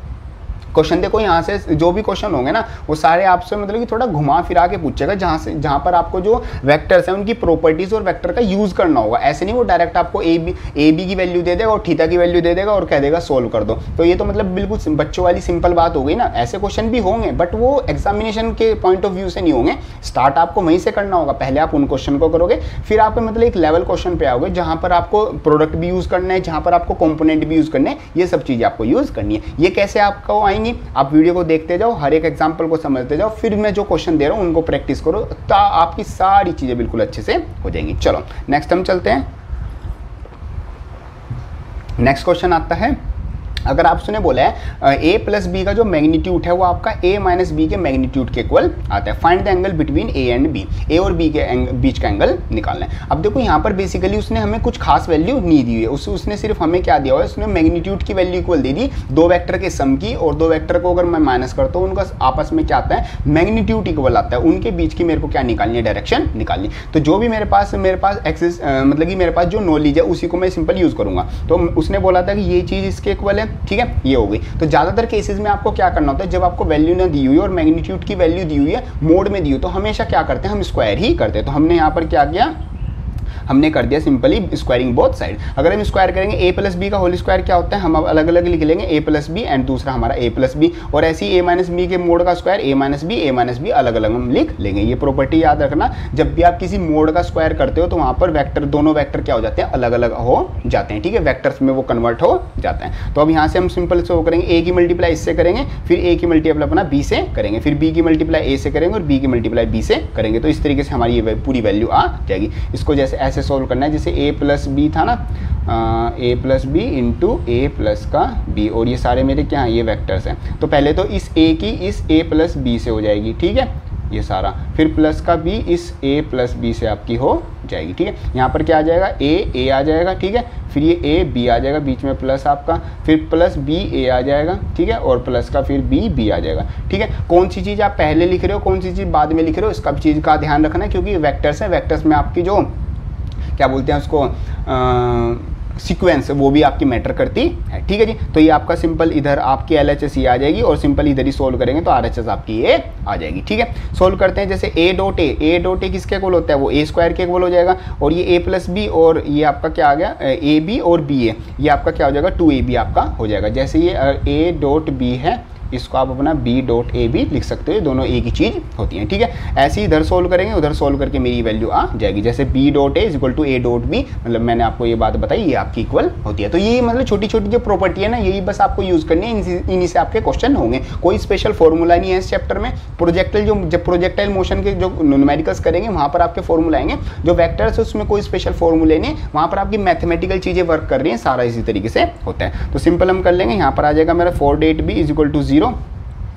क्वेश्चन देखो, यहाँ से जो भी क्वेश्चन होंगे ना वो सारे आपसे मतलब कि थोड़ा घुमा फिरा के पूछेगा, जहाँ पर आपको जो वेक्टर्स हैं उनकी प्रॉपर्टीज और वेक्टर का यूज करना होगा। ऐसे नहीं वो डायरेक्ट आपको ए बी की वैल्यू दे देगा और थीटा की वैल्यू दे देगा और कह देगा सोल्व कर दो। तो ये तो मतलब बिल्कुल बच्चों वाली सिंपल बात हो गई ना। ऐसे क्वेश्चन भी होंगे बट वो एग्जामिनेशन के पॉइंट ऑफ व्यू से नहीं होंगे। स्टार्ट आपको वहीं से करना होगा। पहले आप उन क्वेश्चन को करोगे, फिर आप मतलब एक लेवल क्वेश्चन पे आओगे जहाँ पर आपको प्रोडक्ट भी यूज करना है, जहाँ पर आपको कंपोनेंट भी यूज करने हैं। ये सब चीज़ें आपको यूज करनी है। ये कैसे आपको आएंगी? आप वीडियो देखते जाओ, हर एक एग्जांपल को समझते जाओ, फिर मैं जो क्वेश्चन दे रहा हूं उनको प्रैक्टिस करो, तो आपकी सारी चीजें बिल्कुल अच्छे से हो जाएंगी। चलो नेक्स्ट हम चलते हैं। नेक्स्ट क्वेश्चन आता है, अगर आपने बोला है a प्लस बी का जो मैग्नीट्यूड है वो आपका a माइनस बी के मैग्नीट्यूड के इक्वल आता है, find the angle between a and b, a और b के बीच का एंगल निकालना है। अब देखो यहाँ पर बेसिकली उसने हमें कुछ खास वैल्यू नहीं दी हुई है, उसने सिर्फ हमें क्या दिया हुआ है, उसने मैग्नीट्यूड की वैल्यू इक्वल दे दी दो वेक्टर के सम की, और दो वेक्टर को अगर मैं माइनस करता हूँ उनका आपस में क्या आता है, मैग्नीट्यूड इक्वल आता है। उनके बीच की मेरे को क्या निकालनी है, डायरेक्शन निकालनी। तो जो भी मेरे पास एक्सिस मतलब कि मेरे पास जो नॉलेज है उसी को मैं सिंपल यूज करूंगा। तो उसने बोला था कि ये चीज इसके इक्वल है, ठीक है, ये हो गई। तो ज्यादातर केसेस में आपको क्या करना होता है, जब आपको वैल्यू ना दी हुई और मैग्नीट्यूड की वैल्यू दी हुई है, मोड में दी हुई, तो हमेशा क्या करते हैं, हम स्क्वायर ही करते हैं। तो हमने यहाँ पर क्या किया, हमने कर दिया सिंपली स्क्वायरिंग बोथ साइड। अगर हम स्क्वायर करेंगे a प्लस बी का होल स्क्वायर क्या होता है, हम अलग अलग लिख लेंगे a प्लस बी एंड दूसरा हमारा a प्लस बी, और ऐसे ही a माइनस बी के मोड का स्क्वायर a माइनस बी अलग अलग हम लिख लेंगे। ये प्रॉपर्टी याद रखना, जब भी आप किसी मोड का स्क्वायर करते हो तो वहाँ पर वेक्टर, दोनों वेक्टर क्या हो जाते हैं, अलग अलग हो जाते हैं, ठीक है, वेक्टर्स में वो कन्वर्ट हो जाता है। तो अब यहाँ से हम सिंपल से वो करेंगे, a की मल्टीप्लाई इससे करेंगे, फिर a की मल्टीप्लाई अपना b से करेंगे, फिर b की मल्टीप्लाई a से करेंगे और b की मल्टीप्लाई b से करेंगे। तो इस तरीके से हमारी ये पूरी वैल्यू आ जाएगी। इसको जैसे ऐसे सोल्व करना है, जैसे a प्लस बी था ना, a plus B into a plus का b, और ये सारे मेरे क्या हैं, ये वेक्टर्स हैं। तो पहले तो इस a की इस a प्लस b से हो जाएगी, ठीक है, ये सारा, फिर प्लस का b इस a प्लस b से आपकी हो जाएगी, ठीक है। यहाँ पर क्या आ जाएगा, a आ जाएगा, ठीक है, फिर ये a b आ जाएगा, बीच में प्लस आपका, फिर प्लस b a आ जाएगा, ठीक है, और प्लस का फिर b आ जाएगा, ठीक है। कौन सी चीज़ आप पहले लिख रहे हो, कौन सी चीज़ बाद में लिख रहे हो, इसका चीज़ का ध्यान रखना है, क्योंकि वेक्टर्स हैं, वेक्टर्स में आपकी जो क्या बोलते हैं उसको, सीक्वेंस, वो भी आपकी मैटर करती है, ठीक है जी। तो ये आपका सिंपल इधर आपकी LHS ये आ जाएगी, और सिंपल इधर ही सोल्व करेंगे तो RHS आपकी ये आ जाएगी, ठीक है। सोल्व करते हैं, जैसे a डॉट ए किसके इक्वल होता है, वो a स्क्वायर के इक्वल हो जाएगा, और ये a प्लस बी, और ये आपका क्या आ गया, ए बी और बी ए, ये आपका क्या हो जाएगा, 2ab आपका हो जाएगा। जैसे ये a डॉट बी है, इसको आप अपना b डॉट ए बी लिख सकते हो, दोनों एक ही चीज़ होती हैं, ठीक है। ऐसे ही इधर सोल्व करेंगे, उधर सोल्व करके मेरी वैल्यू आ जाएगी, जैसे b dot A is equal to a dot B, मतलब मैंने आपको ये बात बताई, ये आपकी इक्वल होती है। तो ये मतलब छोटी छोटी जो प्रॉपर्टी है ना, यही बस आपको यूज़ करनी है, इन्हीं से आपके क्वेश्चन होंगे। कोई स्पेशल फॉर्मूला नहीं है इस चैप्टर में। प्रोजेक्टाइल जब प्रोजेक्टाइल मोशन के जो न्यूमेरिकल्स करेंगे वहाँ पर आपके फॉर्मूला आएंगे, जो वेक्टर्स है उसमें कोई स्पेशल फॉर्मूले नहीं है, वहाँ पर आपकी मैथमेटिकल चीज़ें वर्क कर रही हैं, सारा इसी तरीके से होता है। तो सिंपल हम कर लेंगे, यहाँ पर आ जाएगा मेरा 4.8b इज इक्वल टू 0,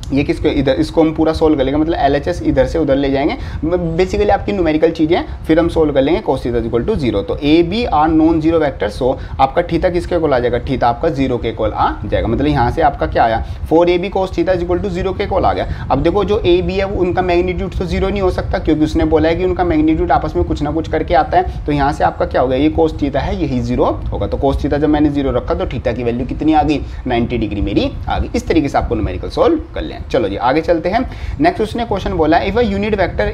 ये किसको, इधर इसको हम पूरा सोल्व कर लेंगे, मतलब LHS इधर से उधर ले जाएंगे, बेसिकली आपकी न्यूमेरिकल चीज़ें, फिर हम सोल्व कर लेंगे cos थीटा इक्वल टू 0। तो A B are non zero vector, so आपका थीटा किसके इक्वल आ जाएगा, थीटा आपका 0 के इक्वल आ जाएगा। मतलब यहाँ से आपका क्या आया, 4ab cos theta equal to 0 के इक्वल आ गया। अब देखो जो ए बी है वो उनका मैग्नीट्यूड तो 0 नहीं हो सकता, क्योंकि उसने बोला है कि उनका मैग्नीट्यूड आपस में कुछ ना कुछ करके आता है। तो यहाँ से आपका क्या होगा, ये cos थीटा है, यही 0 होगा। तो cos थीटा जब मैंने 0 रखा तो थीटा की वैल्यू कितनी आ गई, 90 डिग्री मेरी आ गई। इस तरीके से आपको न्यूमेरिकल सोल्व कर लें। चलो जी आगे चलते हैं। नेक्स्ट उसने क्वेश्चन बोला, if a unit vector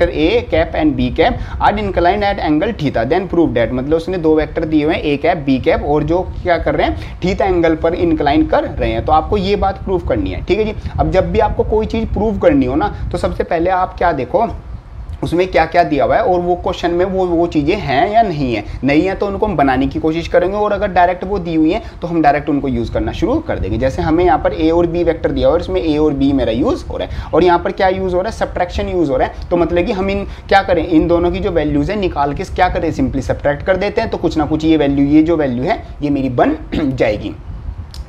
a cap and b cap are inclined at angle theta then prove that, मतलब उसने दो वेक्टर दिए हुए हैं a कैप b कैप, और जो क्या कर रहे हैं, थीटा एंगल पर इंक्लाइन कर रहे हैं। तो आपको ये बात प्रूव करनी है, ठीक है जी। अब जब भी आपको कोई चीज प्रूव करनी हो ना, तो सबसे पहले आप क्या देखो, उसमें क्या क्या दिया हुआ है, और वो क्वेश्चन में वो चीज़ें हैं या नहीं है। नहीं है तो उनको हम बनाने की कोशिश करेंगे, और अगर डायरेक्ट वो दी हुई है तो हम डायरेक्ट उनको यूज़ करना शुरू कर देंगे। जैसे हमें यहाँ पर a और b वेक्टर दिया हुआ है, इसमें a और b मेरा यूज़ हो रहा है, और यहाँ पर क्या यूज़ हो रहा है, सब्ट्रैक्शन यूज़ हो रहा है। तो मतलब कि हम इन क्या करें, इन दोनों की जो वैल्यूज़ है निकाल के क्या करें, सिंपली सब्ट्रैक्ट कर देते हैं, तो कुछ ना कुछ ये वैल्यू, ये जो वैल्यू है ये मेरी बन जाएगी।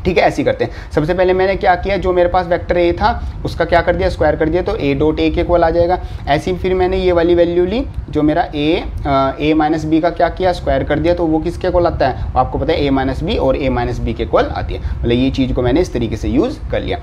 ठीक है, ऐसे ही करते हैं। सबसे पहले मैंने क्या किया, जो मेरे पास वेक्टर ए था उसका क्या कर दिया, स्क्वायर कर दिया, तो ए डॉट ए के इक्वल आ जाएगा। ऐसे ही फिर मैंने ये वाली वैल्यू ली, जो मेरा ए माइनस बी का क्या किया, स्क्वायर कर दिया, तो वो किसके इक्वल आता है, आपको पता है ए माइनस बी, और ए माइनस बी के इक्वल आती है। मतलब ये चीज़ को मैंने इस तरीके से यूज़ कर लिया।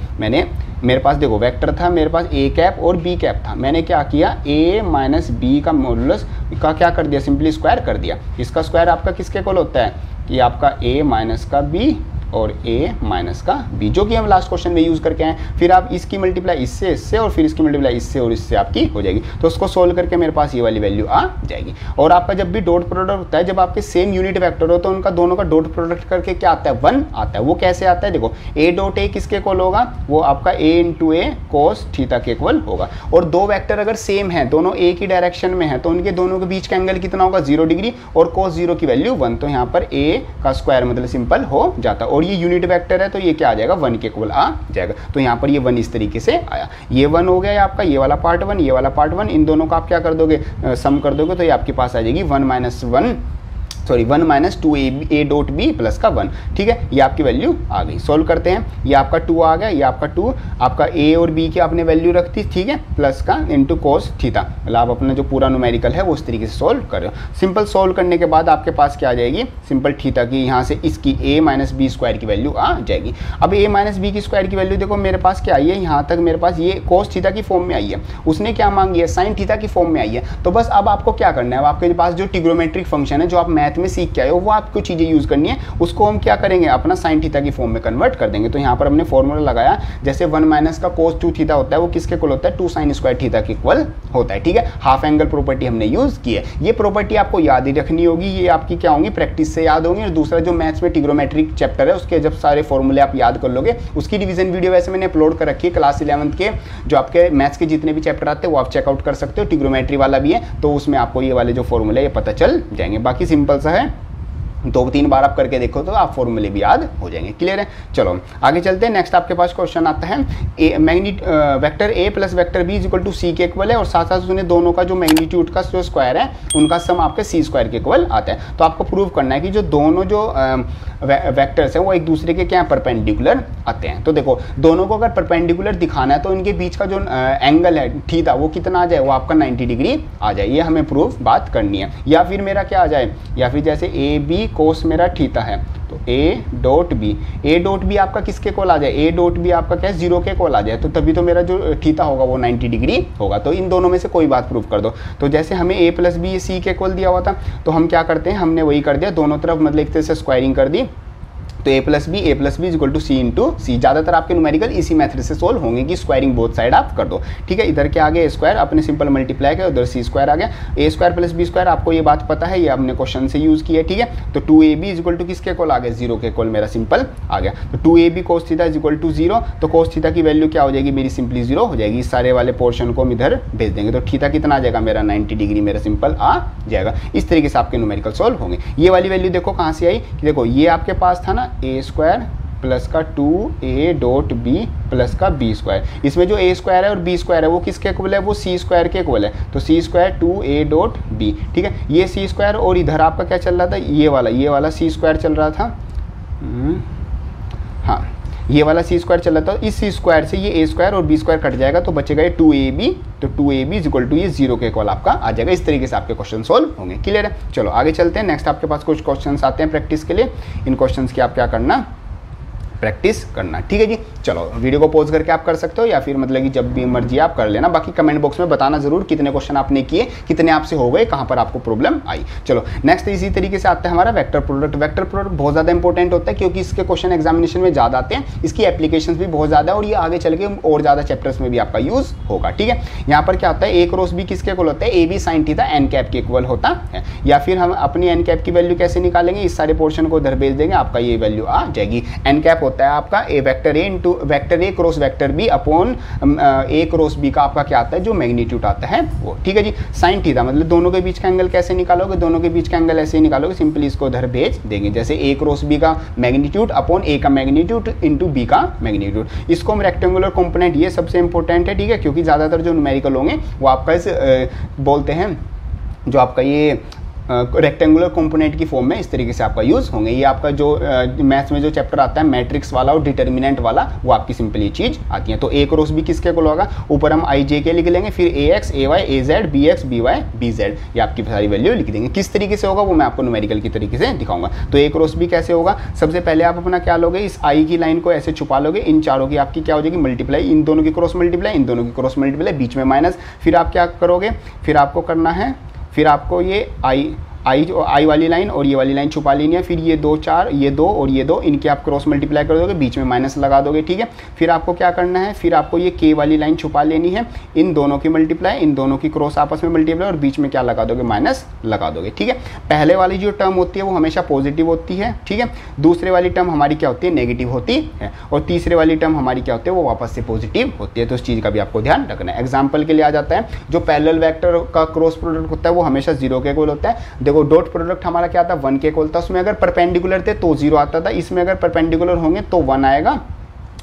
मेरे पास देखो वेक्टर था, मेरे पास ए कैप और बी कैप था, मैंने क्या किया, ए माइनस बी का मॉडुलस का क्या कर दिया, सिंपली स्क्वायर कर दिया। इसका स्क्वायर आपका किसके इक्वल होता है, कि आपका ए माइनस का बी और a माइनस का b, जो कि हम लास्ट क्वेश्चन में यूज़ करके आए। फिर आप इसकी मल्टीप्लाई इससे और फिर इसकी मल्टीप्लाई इससे और इससे आपकी हो जाएगी। तो उसको सोल्व करके मेरे पास ये वाली वैल्यू आ जाएगी। और आपका जब भी डॉट प्रोडक्ट होता है, जब आपके सेम यूनिट वेक्टर हो तो उनका दोनों का डॉट प्रोडक्ट करके क्या आता है, 1 आता है। वो कैसे आता है, देखो a डॉट a किसके इक्वल होगा, वो आपका a into A cos theta के इक्वल होगा। और दो वेक्टर अगर सेम है, दोनों एक ही डायरेक्शन में है, तो उनके दोनों के बीच का एंगल कितना होगा, 0 डिग्री, और कोस 0 की वैल्यू 1। तो यहाँ पर a का स्क्वायर मतलब सिंपल हो जाता है। और ये यूनिट वेक्टर है तो ये क्या आ जाएगा, 1 के इक्वल आ जाएगा। तो यहाँ पर ये 1 इस तरीके से आया। ये 1 हो गया आपका, ये वाला पार्ट 1, ये वाला पार्ट 1, इन दोनों का आप क्या कर दोगे, सम कर दोगे, तो ये आपके पास आ जाएगी 1 minus 2 A dot B plus का 1। ठीक है, ये आपकी वैल्यू आ गई। सोल्व करते हैं, ये आपका 2 आ गया, ये आपका 2, आपका ए और बी की आपने वैल्यू रख दी, ठीक है, प्लस का इंटू कोस थीटा। मतलब आप अपना जो पूरा न्यूमेरिकल है वो उस तरीके से सोल्व कर रहे हो। सिंपल सोल्व करने के बाद आपके पास क्या आ जाएगी, सिंपल थीटा की यहाँ से इसकी ए माइनस बी स्क्वायर की वैल्यू आ जाएगी। अब ए माइनस बी की स्क्वायर की वैल्यू देखो मेरे पास क्या आई है, यहाँ तक मेरे पास ये कोस थीटा की फॉर्म में आई है, उसने क्या मांगी है, साइन थीटा की फॉर्म में आई है। तो बस अब आपको क्या करना है, आपके पास जो ट्रिग्नोमेट्रिक फंक्शन है जो आप मैथ में सीख के आए हो, वो आपको चीज़ें यूज़ करनी है, उसको हम क्या करेंगे, अपना साइन थीटा की फॉर्म में कन्वर्ट कर देंगे। तो यहाँ पर हमने फॉर्मूला लगाया, जैसे 1 माइनस का कोस 2 थीटा होता है वो किसके इक्वल होता है, 2 साइन स्क्वायर थीटा के इक्वल होता है। ठीक है, हाफ एंगल प्रॉपर्टी हमने यूज़ की है। ये प्रॉपर्टी आपको याद ही रखनी होगी, ये आपकी क्या होंगी, प्रैक्टिस से याद होंगी। और दूसरा जो मैथ्स में ट्रिग्नोमेट्रिक चैप्टर है उसके जब सारे फॉर्मूले आप याद कर लोगे, उसकी रिवीजन वीडियो वैसे मैंने अपलोड कर रखी है क्लास 11th के, जो आपके मैथ्स के जितने भी चैप्टर आते हैं वो आप चेकआउट कर सकते हो। ट्रिग्नोमेट्री वाला भी है, तो उसमें आपको ये वाले जो फॉर्मूले ये पता चल जाएंगे। बाकी सिंपल सा है, 2-3 बार आप करके देखो तो आप फॉर्मूले भी याद हो जाएंगे। क्लियर है, चलो आगे चलते हैं। नेक्स्ट आपके पास क्वेश्चन आता है, vector A plus vector B is equal to C के इक्वल है, और साथ साथ उसने दोनों का जो मैग्नीट्यूड का जो स्क्वायर है उनका सम आपके सी स्क्वायर के इक्वल आता है। तो आपको प्रूव करना है कि जो दोनों जो वेक्टर्स हैं वो एक दूसरे के क्या परपेंडिकुलर आते हैं। तो देखो दोनों को अगर परपेंडिकुलर दिखाना है तो इनके बीच का जो एंगल है थीटा वो कितना आ जाए, वो आपका 90 डिग्री आ जाए। ये हमें प्रूफ बात करनी है। या फिर मेरा क्या आ जाए, या फिर जैसे ए बी कोस मेरा थीटा है, तो ए डॉट बी आपका किसके इक्वल आ जाए, ए डॉट बी आपका क्या है, 0 के इक्वल आ जाए। तो तभी तो मेरा जो थीटा होगा वो 90 डिग्री होगा। तो इन दोनों में से कोई बात प्रूफ कर दो। तो जैसे हमें ए प्लस बी सी के इक्वल दिया हुआ था, तो हम क्या करते हैं, हमने वही कर दिया, दोनों तरफ मतलब एक तरह से स्क्वायरिंग कर दी। तो A plus B is equal to C into C. ज़्यादातर आपके न्यूमेरिकल इसी मेथड से सोल्व होंगे कि स्क्वायरिंग बोथ साइड आप कर दो। ठीक है, इधर क्या आ गया स्क्वायर, अपने सिंपल मल्टीप्लाई किया, उधर सी स्क्वायर आ गया। ए स्क्वायर प्लस बी स्क्वायर आपको ये बात पता है, ये आपने क्वेश्चन से यूज़ किया। ठीक है, तो 2ab इज इक्वल टू किसके इक्वल आ गया, 0 के इक्वल मेरा सिंपल आ गया। तो 2ab cos theta is equal to 0, तो कोस थीटा की वैल्यू क्या हो जाएगी मेरी, सिंपली 0 हो जाएगी। इस सारे वाले पोर्शन को हम इधर भेज देंगे, तो थीटा कितना आ जाएगा मेरा, 90 डिग्री मेरा सिंपल आ जाएगा। इस तरीके से आपके न्यूमेरिकल सोल्व होंगे। ये वाली वैल्यू देखो कहाँ से आई, कि देखो ये आपके पास था ना ए स्क्वायर प्लस का 2a डॉट बी प्लस का बी स्क्वायर। इसमें जो a स्क्वायर है और b स्क्वायर है वो किसके इक्वल है, वो c स्क्वायर के इक्वल है। तो c square 2a dot b। ठीक है, ये c स्क्वायर, और इधर आपका क्या चल रहा था, ये वाला c स्क्वायर चल रहा था। हाँ, ये वाला c स्क्वायर चल रहा था। इस c स्क्वायर से ये a स्क्वायर और b स्क्वायर कट जाएगा, तो बचेगा ये 2ab। तो 2ab इज इक्वल टू ये 0 के इक्वल आपका आ जाएगा। इस तरीके से आपके क्वेश्चन सोल्व होंगे। क्लियर है, चलो आगे चलते हैं। नेक्स्ट आपके पास कुछ क्वेश्चन आते हैं प्रैक्टिस के लिए। इन क्वेश्चन की आप क्या करना, प्रैक्टिस करना। ठीक है जी, चलो वीडियो को पॉज करके आप कर सकते हो, या फिर मतलब कि जब भी मर्जी आप कर लेना। बाकी कमेंट बॉक्स में बताना जरूर कितने क्वेश्चन आपने किए, कितने आपसे हो गए, कहाँ पर आपको प्रॉब्लम आई। चलो नेक्स्ट इसी तरीके से आता है हमारा वेक्टर प्रोडक्ट। वेक्टर प्रोडक्ट बहुत ज़्यादा इंपॉर्टेंट होता है क्योंकि इसके क्वेश्चन एग्जामिनेशन में ज़्यादा आते हैं, इसकी एप्लीकेशन भी बहुत ज़्यादा है, और ये आगे चल के और ज़्यादा चैप्टर्स में भी आपका यूज़ होगा। ठीक है, यहाँ पर क्या होता है, ए क्रॉस बी किसके इक्वल होता है, A B sine theta N cap के इक्वल होता है। या फिर हम अपनी एन कैप की वैल्यू कैसे निकालेंगे, इस सारे पोर्शन को इधर भेज देंगे, आपका ये वैल्यू आ जाएगी। एन कैप होता है आपका vector A into vector A cross vector B upon A cross B का आपका क्या आता है, जो मैग्नीट्यूड आता है वो। ठीक है जी, साइन थीटा मतलब दोनों के बीच का एंगल कैसे निकालोगे, दोनों के बीच का एंगल ऐसे ही निकालोगे, सिंपली इसको उधर भेज देंगे। जैसे ए क्रॉस बी का मैग्नीट्यूड अपॉन ए का मैग्नीट्यूड इंटू बी का मैग्नीट्यूड। इसको हम रेक्टेंगुलर कंपोनेंट, ये सबसे इंपॉर्टेंट है। ठीक है, क्योंकि ज़्यादातर जो न्यूमेरिकल होंगे वो आपका बोलते हैं जो आपका ये रेक्टेंगुलर कंपोनेंट की फॉर्म में इस तरीके से आपका यूज होंगे। ये आपका जो मैथ्स में जो चैप्टर आता है मैट्रिक्स वाला और डिटर्मिनेंट वाला, वो आपकी सिंपल ये चीज आती है। तो ए क्रॉस बी किसके को होगा, ऊपर हम आई जे के लिख लेंगे, फिर A x A y A z B x B y B z, ये आपकी सारी वैल्यू लिख देंगे। किस तरीके से होगा वो मैं आपको न्यूमेरिकल की तरीके से दिखाऊंगा। तो ए क्रॉस बी कैसे होगा, सबसे पहले आप अपना क्या लोगे, इस आई की लाइन को ऐसे छुपा लोगे, इन चारों की आपकी क्या हो जाएगी मल्टीप्लाई, इन दोनों की क्रॉस मल्टीप्लाई, इन दोनों की क्रॉस मल्टीप्लाई, बीच में माइनस। फिर आप क्या करोगे, फिर आपको करना है, फिर आपको ये आई वाली लाइन और ये वाली लाइन छुपा लेनी है, फिर ये 2 4 ये 2 और ये 2 इनके आप क्रॉस मल्टीप्लाई कर दोगे, बीच में माइनस लगा दोगे, ठीक है। फिर आपको क्या करना है, फिर आपको ये के वाली लाइन छुपा लेनी है, इन दोनों की मल्टीप्लाई, इन दोनों की क्रॉस आपस में मल्टीप्लाई और बीच में क्या लगा दोगे, माइनस लगा दोगे, ठीक है। पहले वाली जो टर्म होती है वो हमेशा पॉजिटिव होती है, ठीक है। दूसरे वाली टर्म हमारी क्या होती है, नेगेटिव होती है, और तीसरे वाली टर्म हमारी क्या होती है, वो वापस से पॉजिटिव होती है। तो इस चीज़ का भी आपको ध्यान रखना है। एग्जाम्पल के लिए आ जाता है, जो पैरेलल वेक्टर का क्रॉस प्रोडक्ट होता है वो हमेशा 0 के इक्वल होता है। देखो डॉट प्रोडक्ट हमारा क्या था, 1 के इक्वल था, उसमें अगर परपेंडिकुलर थे तो 0 आता था, इसमें अगर परपेंडिकुलर होंगे तो 1 आएगा,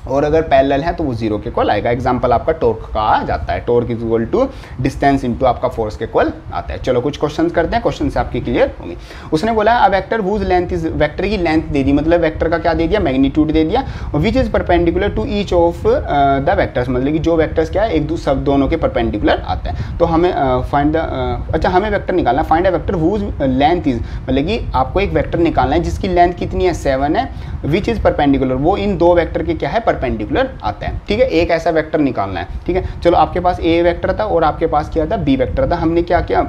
और अगर पैरेलल है तो वो 0 के इक्वल आएगा। एग्जांपल आपका टॉर्क का आ जाता है, torque is equal to distance into आपका फोर्स के इक्वल आता है। चलो कुछ क्वेश्चंस करते हैं, क्वेश्चन से आपकी क्लियर होंगे। उसने बोला a vector whose length is, vector की लेंथ दे दी, मतलब वेक्टर का क्या दे दिया, मैग्नीट्यूड दे दिया, which is perpendicular to each of the vectors, मतलब कि जो वेक्टर्स क्या है एक दूसरे सब दोनों के परपेंडिकुलर आता है। तो हमें फाइंड अच्छा हमें वेक्टर निकालना है, find a vector whose length is, मतलब कि आपको एक वेक्टर निकालना है जिसकी लेंथ कितनी है 7 है, विच इज परपेंडिकुलर, वो इन दो वेक्टर के क्या है परपेंडिकुलर आता है, ठीक है। एक ऐसा वेक्टर निकालना है, ठीक है। चलो आपके पास ए वेक्टर था और आपके पास क्या था, बी वेक्टर था। हमने क्या किया,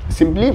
सिंपली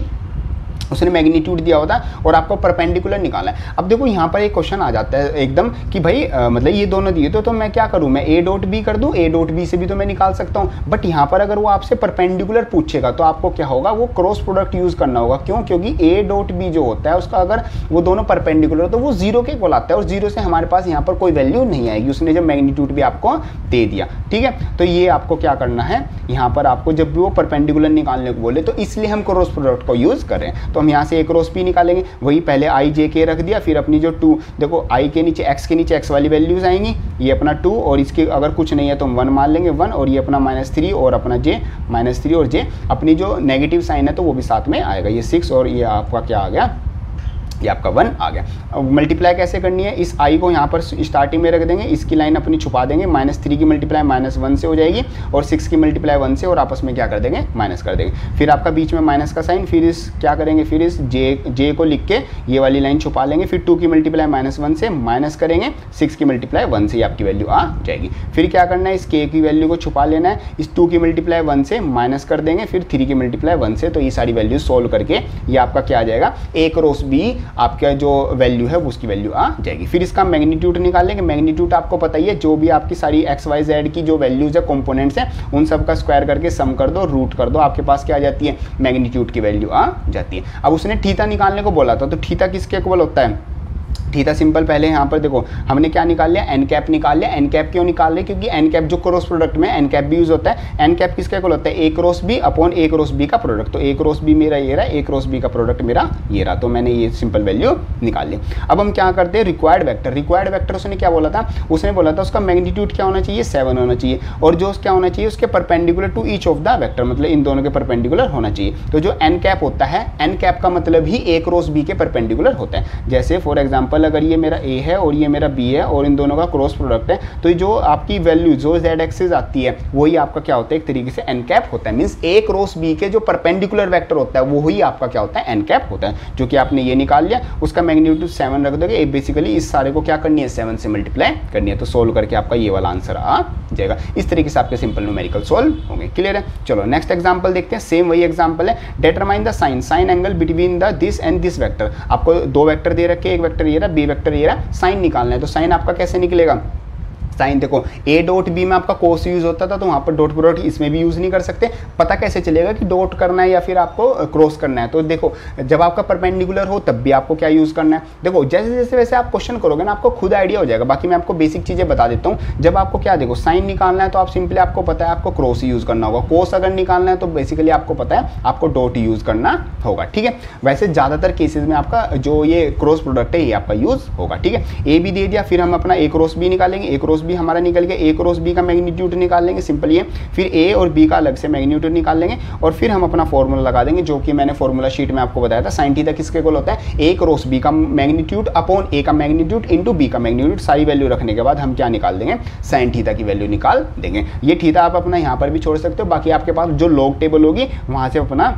उसने मैग्नीट्यूड दिया होता और आपको परपेंडिकुलर निकालना है। अब देखो यहाँ पर एक क्वेश्चन आ जाता है एकदम कि भाई मतलब ये दोनों दिए तो मैं क्या करूँ, मैं ए डॉट बी कर दूँ, ए डॉट बी से भी तो मैं निकाल सकता हूँ। बट यहाँ पर अगर वो आपसे परपेंडिकुलर पूछेगा तो आपको क्या होगा, वो क्रॉस प्रोडक्ट यूज़ करना होगा। क्यों, क्योंकि ए डॉट बी जो होता है उसका अगर वो दोनों परपेंडिकुलर तो वो 0 के इक्वल आता है, और 0 से हमारे पास यहाँ पर कोई वैल्यू नहीं आएगी, उसने जब मैग्नीट्यूड भी आपको दे दिया, ठीक है। तो ये आपको क्या करना है, यहाँ पर आपको जब भी वो परपेंडिकुलर निकालने को बोले तो इसलिए हम क्रॉस प्रोडक्ट को यूज़ कर रहे हैं। तो हम यहाँ से ए क्रॉस पी निकालेंगे, वही पहले आई जे के रख दिया, फिर अपनी जो 2, देखो आई के नीचे एक्स के नीचे एक्स वाली वैल्यूज आएंगी, ये अपना 2 और इसके अगर कुछ नहीं है तो हम 1 मान लेंगे 1, और ये अपना -3 और अपना जे -3 और जे अपनी जो नेगेटिव साइन है तो वो भी साथ में आएगा, ये 6 और ये आपका क्या आ गया, ये आपका 1 आ गया। अब मल्टीप्लाई कैसे करनी है, इस आई को यहाँ पर स्टार्टिंग में रख देंगे, इसकी लाइन अपनी छुपा देंगे, -3 की मल्टीप्लाई -1 से हो जाएगी और 6 की मल्टीप्लाई 1 से, और आपस में क्या कर देंगे, माइनस कर देंगे। फिर आपका बीच में माइनस का साइन, फिर इस क्या करेंगे, फिर इस जे को लिख के ये वाली लाइन छुपा लेंगे, फिर 2 की मल्टीप्लाई -1 से माइनस करेंगे, 6 की मल्टीप्लाई 1 से आपकी वैल्यू आ जाएगी। फिर क्या करना है, इस के की वैल्यू को छुपा लेना है, इस 2 की मल्टीप्लाई 1 से माइनस कर देंगे, फिर 3 की मल्टीप्लाई 1 से। तो ये सारी वैल्यू सोल्व करके ये आपका क्या आ जाएगा, ए क्रॉस बी आपका जो वैल्यू है उसकी वैल्यू आ जाएगी। फिर इसका मैग्नीट्यूड निकाल लेंगे, मैग्नीट्यूड आपको पता ही है, जो भी आपकी सारी एक्स वाई जेड की जो वैल्यूज है कंपोनेंट्स हैं उन सब का स्क्वायर करके सम कर दो, रूट कर दो, आपके पास क्या आ जाती है, मैग्नीट्यूड की वैल्यू आ जाती है। अब उसने थीटा निकालने को बोला था, तो थीटा किसके इक्वल होता है, थीटा सिंपल पहले यहाँ पर देखो हमने क्या निकाल लिया, एन कैप निकाल लिया। एन कैप क्यों निकाल लिया, क्योंकि एन कैप जो क्रॉस प्रोडक्ट में एन कैप भी यूज होता है। एन कैप किसका इक्वल होता है, A cross B upon A cross B का प्रोडक्ट। तो ए क्रॉस बी मेरा ये रहा, ए क्रॉस बी का प्रोडक्ट मेरा ये रहा, तो मैंने ये सिंपल वैल्यू निकाल ली। अब हम क्या करते हैं, रिक्वायर्ड वेक्टर। रिक्वायर्ड वेक्टर उसने क्या बोला था, उसने बोला था उसका मैग्नीट्यूड क्या होना चाहिए, 7 होना चाहिए, और जो क्या होना चाहिए उसके perpendicular to each of the vector, मतलब इन दोनों के परपेंडिकुलर होना चाहिए। तो जो एन कैप होता है, एन कैप का मतलब ही ए क्रॉस बी के परपेंडिकुलर होता है। जैसे फॉर एग्जाम्पल अगर ये मेरा ए है और ये मेरा बी है और इन दोनों का क्रॉस प्रोडक्ट है, तो जो आपकी वैल्यू जो जेड एक्सिस आती है वही आपका क्या होता है, एक तरीके से एन कैप होता है। मींस ए क्रॉस बी के जो परपेंडिकुलर वेक्टर होता है वो ही आपका क्या होता है, एन कैप होता है। जो कि आपने ये निकाल लिया, उसका मैग्नीट्यूड 7 रख दोगे। बेसिकली इस सारे को क्या करनी है, 7 से मल्टीप्लाई करनी है, तो सोल्व करके आपका ये वाला आंसर आ जाएगा। इस तरीके से आपके सिंपल न्यूमेरिकल सोल्व होंगे। क्लियर है। चलो नेक्स्ट एग्जांपल देखते हैं। सेम वही एग्जांपल है, determine the sign angle between the this and this vector. आपको 2 वेक्टर दे रखे, एक वेक्टर ये रहा, बी वेक्टर ये रहा, साइन निकालना है। तो साइन आपका कैसे निकलेगा, साइन देखो ए डॉट बी में आपका कोस यूज होता था, तो वहाँ पर डॉट प्रोडक्ट इसमें भी यूज नहीं कर सकते। पता कैसे चलेगा कि डॉट करना है या फिर आपको क्रॉस करना है, तो देखो जब आपका परपेंडिकुलर हो तब भी आपको क्या यूज करना है। देखो जैसे जैसे वैसे आप क्वेश्चन करोगे ना आपको खुद आइडिया हो जाएगा। बाकी मैं आपको बेसिक चीजें बता देता हूँ। जब आपको क्या देखो साइन निकालना है तो आप सिंपली आपको पता है आपको क्रॉस ही यूज करना होगा। कोस अगर निकालना है तो बेसिकली आपको पता है आपको डॉट यूज करना होगा। ठीक है, वैसे ज्यादातर केसेस में आपका जो ये क्रॉस प्रोडक्ट है ये आपका यूज होगा। ठीक है, ए भी दे दिया, फिर हम अपना ए क्रॉस बी निकालेंगे। ए क्रॉस बी हमारा निकल गया, ए क्रॉस बी का मैग्नीट्यूड निकाल लेंगे, सिंपल ये। फिर ए और बी का अलग से मैग्नीट्यूड निकाल लेंगे और फिर हम अपना फॉर्मूला लगा देंगे, जो कि मैंने फॉर्मूला शीट में आपको बताया था। साइन थीटा किसके इक्वल होता है, ए क्रॉस बी का मैग्नीट्यूड अपॉन ए का मैग्नीट्यूड इंटू बी का मैग्नीट्यूड। सारी वैल्यू रखने के बाद हम क्या निकाल देंगे, साइन थीटा की वैल्यू निकाल देंगे। ये थीटा आप अपना यहाँ पर भी छोड़ सकते हो, बाकी आपके पास जो लॉग टेबल होगी वहाँ से अपना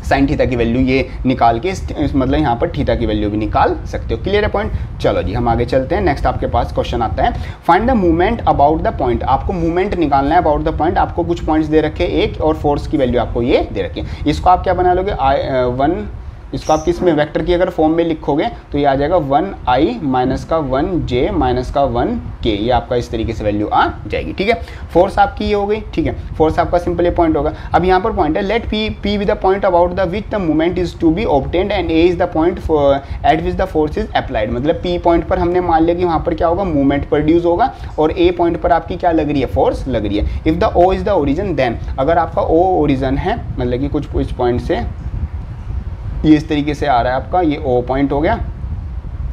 साइन थीटा की वैल्यू ये निकाल के मतलब यहाँ पर थीटा की वैल्यू भी निकाल सकते हो। क्लियर है पॉइंट। चलो जी हम आगे चलते हैं। नेक्स्ट आपके पास क्वेश्चन आता है, find the movement about the point. आपको मूवमेंट निकालना है अबाउट द पॉइंट। आपको कुछ पॉइंट्स दे रखे हैं एक, और फोर्स की वैल्यू आपको ये दे रखी है। इसको आप क्या बना लोगे, इसको आप किस में वेक्टर की अगर फॉर्म में लिखोगे तो ये आ जाएगा 1i माइनस का 1j माइनस का 1k, ये आपका इस तरीके से वैल्यू आ जाएगी। ठीक है, फोर्स आपकी ये हो गई। ठीक है, फोर्स आपका सिंपल ये पॉइंट होगा। अब यहाँ पर पॉइंट है, let p with the point about the which the movement is to be obtained and a is the point at which the force is applied. मतलब p पॉइंट पर हमने मान लिया कि वहाँ पर क्या होगा, मूवमेंट प्रोड्यूस होगा, और a पॉइंट पर आपकी क्या लग रही है, फोर्स लग रही है। If the o is the origin then, अगर आपका o ओरिजिन है, मतलब कि कुछ पॉइंट से ये इस तरीके से आ रहा है आपका, ये O पॉइंट हो गया,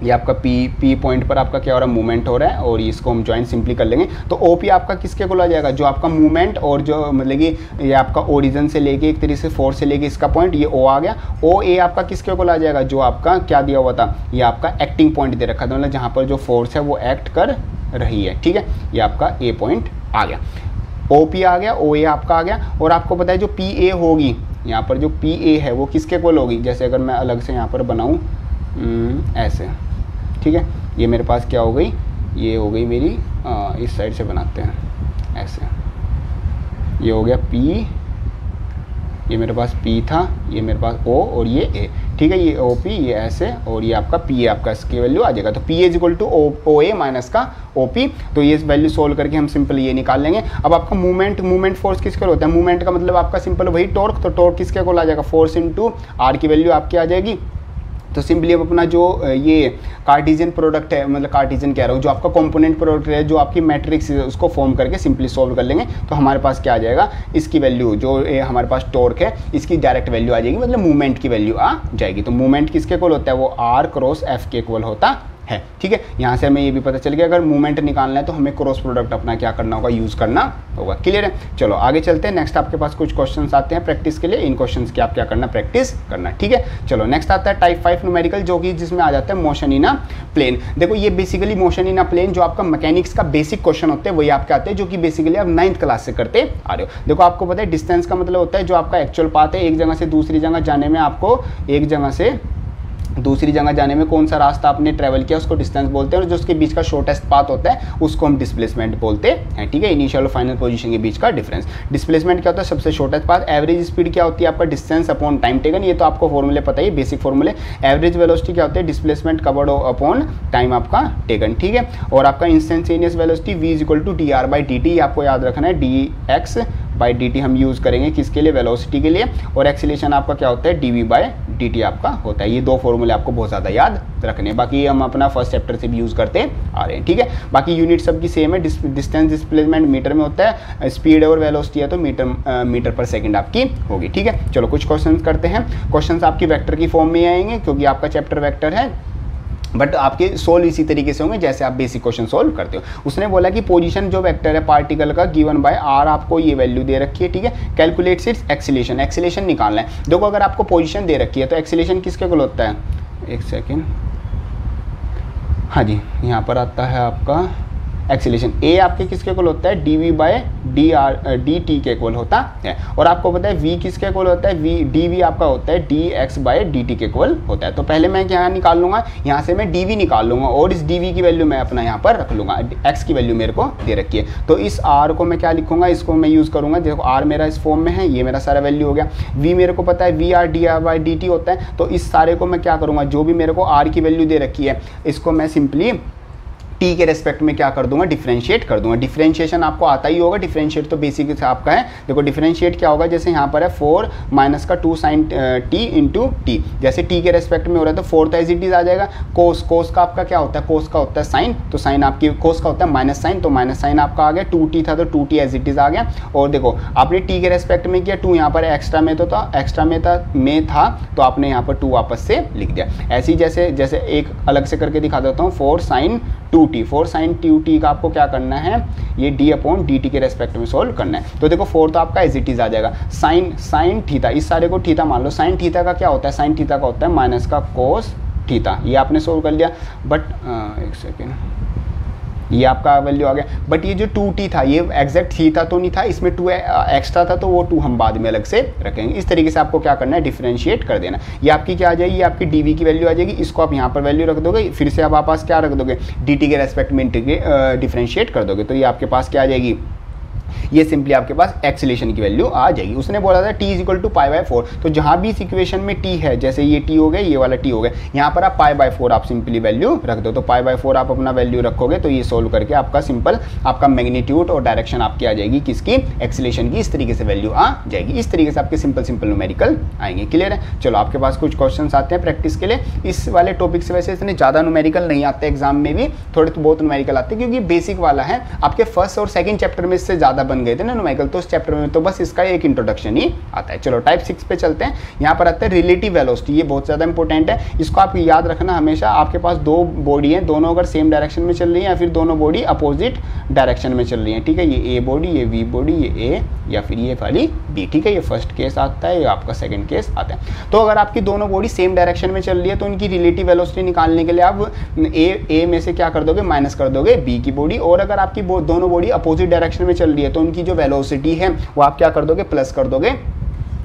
ये आपका P पॉइंट पर आपका क्या हो रहा है, मूवमेंट हो रहा है, और इसको हम ज्वाइन सिंपली कर लेंगे तो OP आपका किसके को आ जाएगा, जो आपका मूवमेंट और जो मतलब कि ये आपका ओरिजिन से लेके एक तरीके से फोर्स से लेके इसका पॉइंट ये O आ गया। OA आपका किसके को आ जाएगा, जो आपका क्या दिया हुआ था, ये आपका एक्टिंग पॉइंट दे रखा था, मतलब जहाँ पर जो फोर्स है वो एक्ट कर रही है। ठीक है, ये आपका A पॉइंट आ गया, OP आ गया, OA आपका आ गया। और आपको पता है जो PA होगी, यहाँ पर जो PA है वो किसके कोल होगी, जैसे अगर मैं अलग से यहाँ पर बनाऊँ ऐसे, ठीक है, ये मेरे पास क्या हो गई, ये हो गई मेरी इस साइड से बनाते हैं ऐसे, ये हो गया P, ये मेरे पास P था, ये मेरे पास O और ये A। ठीक है, ये OP ये ऐसे, और ये आपका PA आपका इसकी वैल्यू आ जाएगा। तो PA is equal to OA minus का OP। तो ये वैल्यू सोल्व करके हम सिंपल ये निकाल लेंगे। अब आपका मूवमेंट फोर्स किसके होता है, मूवमेंट का मतलब आपका सिंपल वही टॉर्क, तो टॉर्क किसके को आ जाएगा, फोर्स इंटू R की वैल्यू आपकी आ जाएगी। तो सिंपली अब अपना जो ये कार्टेशियन प्रोडक्ट है, मतलब कार्टेशियन कह रहा हूँ, जो आपका कंपोनेंट प्रोडक्ट है, जो आपकी मैट्रिक्स है, उसको फॉर्म करके सिंपली सॉल्व कर लेंगे तो हमारे पास क्या आ जाएगा, इसकी वैल्यू जो हमारे पास टॉर्क है इसकी डायरेक्ट वैल्यू आ जाएगी, मतलब मूवमेंट की वैल्यू आ जाएगी। तो मूवमेंट किसके इक्वल होता है, वो R क्रॉस F के इक्वल होता है। ठीक है, यहाँ से हमें ये भी पता चल गया अगर मूवमेंट निकालना है तो हमें क्रॉस प्रोडक्ट अपना क्या करना होगा, यूज़ करना होगा। क्लियर है। चलो आगे चलते हैं। नेक्स्ट आपके पास कुछ क्वेश्चंस आते हैं प्रैक्टिस के लिए, इन क्वेश्चंस की आप क्या करना, प्रैक्टिस करना। ठीक है, चलो नेक्स्ट आता है टाइप 5 न्यूमेरिकल, जो कि जिसमें आ जाता है मोशन इन अ प्लेन। देखो ये basically motion in a plane जो आपका मैकेनिक्स का बेसिक क्वेश्चन होते हैं वही आपके आते हैं, जो कि बेसिकली आप 9th क्लास से करते आ रहे हो। देखो आपको पता है डिस्टेंस का मतलब होता है जो आपका एक्चुअल पाथ है, एक जगह से दूसरी जगह जाने में, आपको एक जगह से दूसरी जगह जाने में कौन सा रास्ता आपने ट्रैवल किया उसको डिस्टेंस बोलते हैं, और जो उसके बीच का शॉर्टेस्ट पाथ होता है उसको हम डिस्प्लेसमेंट बोलते हैं। ठीक है, इनिशियल और फाइनल पोजीशन के बीच का डिफरेंस। डिस्प्लेसमेंट क्या होता है, सबसे शॉर्टेस्ट पाथ। एवरेज स्पीड क्या होती है आपका, डिस्टेंस अपॉन टाइम टेकन, ये तो आपको फॉर्मूले पता ही, बेसिक फॉर्मूले। एवरेज वेलोसिटी क्या होती है, डिस्प्लेसमेंट कवर्ड अपॉन टाइम आपका टेकन। ठीक है, और आपका instantaneous velocity v is equal to dr/dt, आपको याद रखना है, dx/dt हम यूज़ करेंगे किसके लिए, वेलोसिटी के लिए। और एक्सीलरेशन आपका क्या होता है, dv/dt आपका होता है। ये दो फॉर्मूले आपको बहुत ज़्यादा याद रखने, बाकी हम अपना फर्स्ट चैप्टर से भी यूज़ करते आ रहे हैं। ठीक है, बाकी यूनिट सबकी सेम है। डिस्टेंस डिस्प्लेसमेंट मीटर में होता है, स्पीड और वेलोसिटी है तो मीटर पर सेकंड आपकी होगी। ठीक है, चलो कुछ क्वेश्चंस करते हैं। क्वेश्चंस आपकी वेक्टर की फॉर्म में आएंगे क्योंकि आपका चैप्टर वेक्टर है, बट आपके सोल्व इसी तरीके से होंगे जैसे आप बेसिक क्वेश्चन सोल्व करते हो। उसने बोला कि पोजीशन जो वेक्टर है पार्टिकल का गिवन बाय r, आपको ये वैल्यू दे रखी है। ठीक है, कैलकुलेट इट्स एक्सीलरेशन, एक्सीलरेशन निकालना है। देखो अगर आपको पोजीशन दे रखी है तो एक्सीलरेशन किसके इक्वल होता है, एक सेकेंड, हाँ जी, यहाँ पर आता है आपका एक्सीलरेशन a आपके किसके इक्वल होता है, dv/dt के इक्वल होता है। और आपको पता है v किसके इक्वल होता है, dv आपका होता है dx/dt के इक्वल होता है। तो पहले मैं क्या निकाल लूँगा, यहाँ से मैं dv निकाल लूँगा और इस dv की वैल्यू मैं अपना यहाँ पर रख लूँगा। x की वैल्यू मेरे को दे रखी है, तो इस r को मैं क्या लिखूँगा, इसको मैं यूज़ करूँगा। देखो r मेरा इस फॉर्म में है, ये मेरा सारा वैल्यू हो गया। v मेरे को पता है vr/dt होता है, तो इस सारे को मैं क्या करूँगा, जो भी मेरे को r की वैल्यू दे रखी है इसको मैं सिंपली t के रेस्पेक्ट में क्या कर दूंगा, डिफरेंशिएट कर दूंगा। डिफरेंशिएशन आपको आता ही होगा, डिफरेंशिएट तो बेसिक से आपका है। देखो डिफरेंशिएट क्या होगा, जैसे यहाँ पर है 4 माइनस का 2 साइन t इंटू टी, जैसे t के रेस्पेक्ट में हो रहा है तो 4 तो एज इट इज आ जाएगा। कोस का आपका क्या होता है, कोस का होता है साइन, तो साइन आपकी कोस का होता है माइनस साइन, तो माइनस साइन आपका आ गया। 2t था तो 2t एज इट इज आ गया। और देखो आपने t के रेस्पेक्ट में किया, 2 यहाँ पर एक्स्ट्रा में तो था, एक्स्ट्रा में था तो आपने यहाँ पर 2 वापस से लिख दिया। ऐसे ही जैसे एक अलग से करके दिखा देता हूँ, 4 sign 2t, 2t, for sign 2t का आपको क्या करना है, ये d/dt के रेस्पेक्ट में सोल्व करना है। तो देखो 4 तो आपका एज इट इज आ जाएगा, साइन थीटा, इस सारे को थीटा मान लो, साइन थीटा का क्या होता है, साइन थीटा का होता है माइनस का कोस थीटा, ये आपने सोल्व कर लिया। बट एक सेकेंड, ये आपका वैल्यू आ गया, बट ये जो 2t था ये एग्जैक्ट थीटा तो नहीं था, इसमें 2 एक्स्ट्रा था, तो वो 2 हम बाद में अलग से रखेंगे। इस तरीके से आपको क्या करना है, डिफरेंशिएट कर देना। ये आपकी क्या आ जाएगी, ये आपकी dv की वैल्यू आ जाएगी, इसको आप यहाँ पर वैल्यू रख दोगे, फिर से आप पास क्या रख दोगे, dt के रेस्पेक्ट में डिफरेंशिएट कर दोगे, तो ये आपके पास क्या आ जाएगी, ये सिंपली आपके पास एक्सीलरेशन की वैल्यू आ जाएगी। उसने बोला था t = π/4, तो जहां भी इस इक्वेशन में t है, जैसे ये t हो गया, ये वाला t हो गया, यहाँ पर आप π/4 आप सिंपली वैल्यू रख दो, तो π/4 आप अपना वैल्यू रखोगे, तो ये सोल्व करके आपका सिंपल आपका मैग्नीट्यूड और डायरेक्शन आपकी आ जाएगी, किसकी, एक्सीलरेशन की, इस तरीके से वैल्यू आ जाएगी। इस तरीके से आपके सिंपल न्यूमेरिकल आएंगे। क्लियर है? चलो आपके पास कुछ क्वेश्चन आते हैं प्रैक्टिस के लिए। इस वाले टॉपिक से वैसे इतने ज़्यादा न्यूमेरिकल नहीं आते, एग्जाम में भी थोड़े तो बहुत न्यूमेरिकल आते हैं, क्योंकि बेसिक वाला है। आपके फर्स्ट और सेकंड चैप्टर में इससे ज़्यादा बन गए थे ना न्यूमेरिकल, तो उस चैप्टर में तो बस इसका एक इंट्रोडक्शन ही आता है। चलो टाइप 6 पे चलते हैं। यहाँ पर आता है रिलेटिव वेलोसिटी, ये बहुत ज़्यादा इंपॉर्टेंट है, इसको आप याद रखना हमेशा। आपके पास 2 बॉडी है, दोनों अगर सेम डायरेक्शन में चल रही है या फिर दोनों बॉडी अपोजिट डायरेक्शन में चल रही है, ठीक है, ये ए बॉडी, ये बी बॉडी, ये ए या फिर ये वाली बी, ठीक है, ये फर्स्ट केस आता है, ये आपका सेकंड केस आता है। तो अगर आपकी दोनों बॉडी सेम डायरेक्शन में चल रही है, तो उनकी रिलेटिव वेलोसिटी निकालने के लिए आप ए में से क्या कर दोगे, माइनस कर दोगे बी की बॉडी, और अगर आपकी दोनों बॉडी अपोजिट डायरेक्शन में चल रही है, तो उनकी जो वेलोसिटी है वो आप क्या कर दोगे, प्लस कर दोगे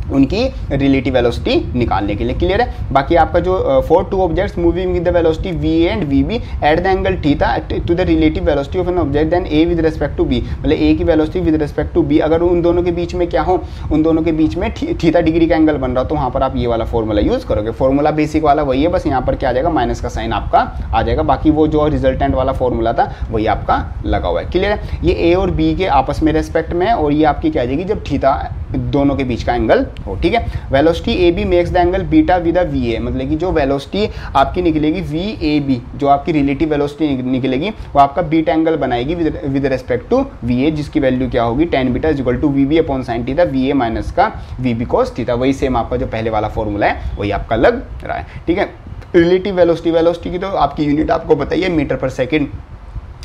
उनकी रिलेटिव वेलोसिटी निकालने के लिए। क्लियर है? बाकी आपका जो for 2 objects moving with the velocity v and vb at the angle theta to the relative velocity of an object then a with respect to b, मतलब a की velocity with respect to b, अगर उन दोनों के बीच में क्या हो, उन दोनों के बीच में थीटा डिग्री का एंगल बन रहा हो, तो वहाँ पर आप ये वाला फॉर्मूला यूज करोगे। फॉर्मूला बेसिक वाला वही है, बस यहाँ पर क्या आ जाएगा, माइनस का साइन आपका आ जाएगा, बाकी वो जो रिजल्टेंट वाला फॉर्मूला था वही आपका लगा हुआ है। क्लियर है? ये a और b के आपस में रेस्पेक्ट में है, और ये आपकी क्या आ जाएगी, जब थीटा दोनों के बीच का एंगल हो, ठीक है। Velocity A B makes the angle beta with V A, मतलब कि जो वेलोसिटी आपकी निकलेगी वी ए बी, जो आपकी रिलेटिव वेलोसिटी निकलेगी वो आपका बीटा एंगल बनाएगी with respect to V A, जिसकी वैल्यू क्या होगी, tan beta = VB sin theta, V A minus का VB cos थीटा। वही सेम आपका जो पहले वाला फॉर्मूला है वही आपका लग रहा है, ठीक है। रिलेटिव वेलोसिटी की तो आपकी यूनिट आपको बताइए मीटर पर सेकेंड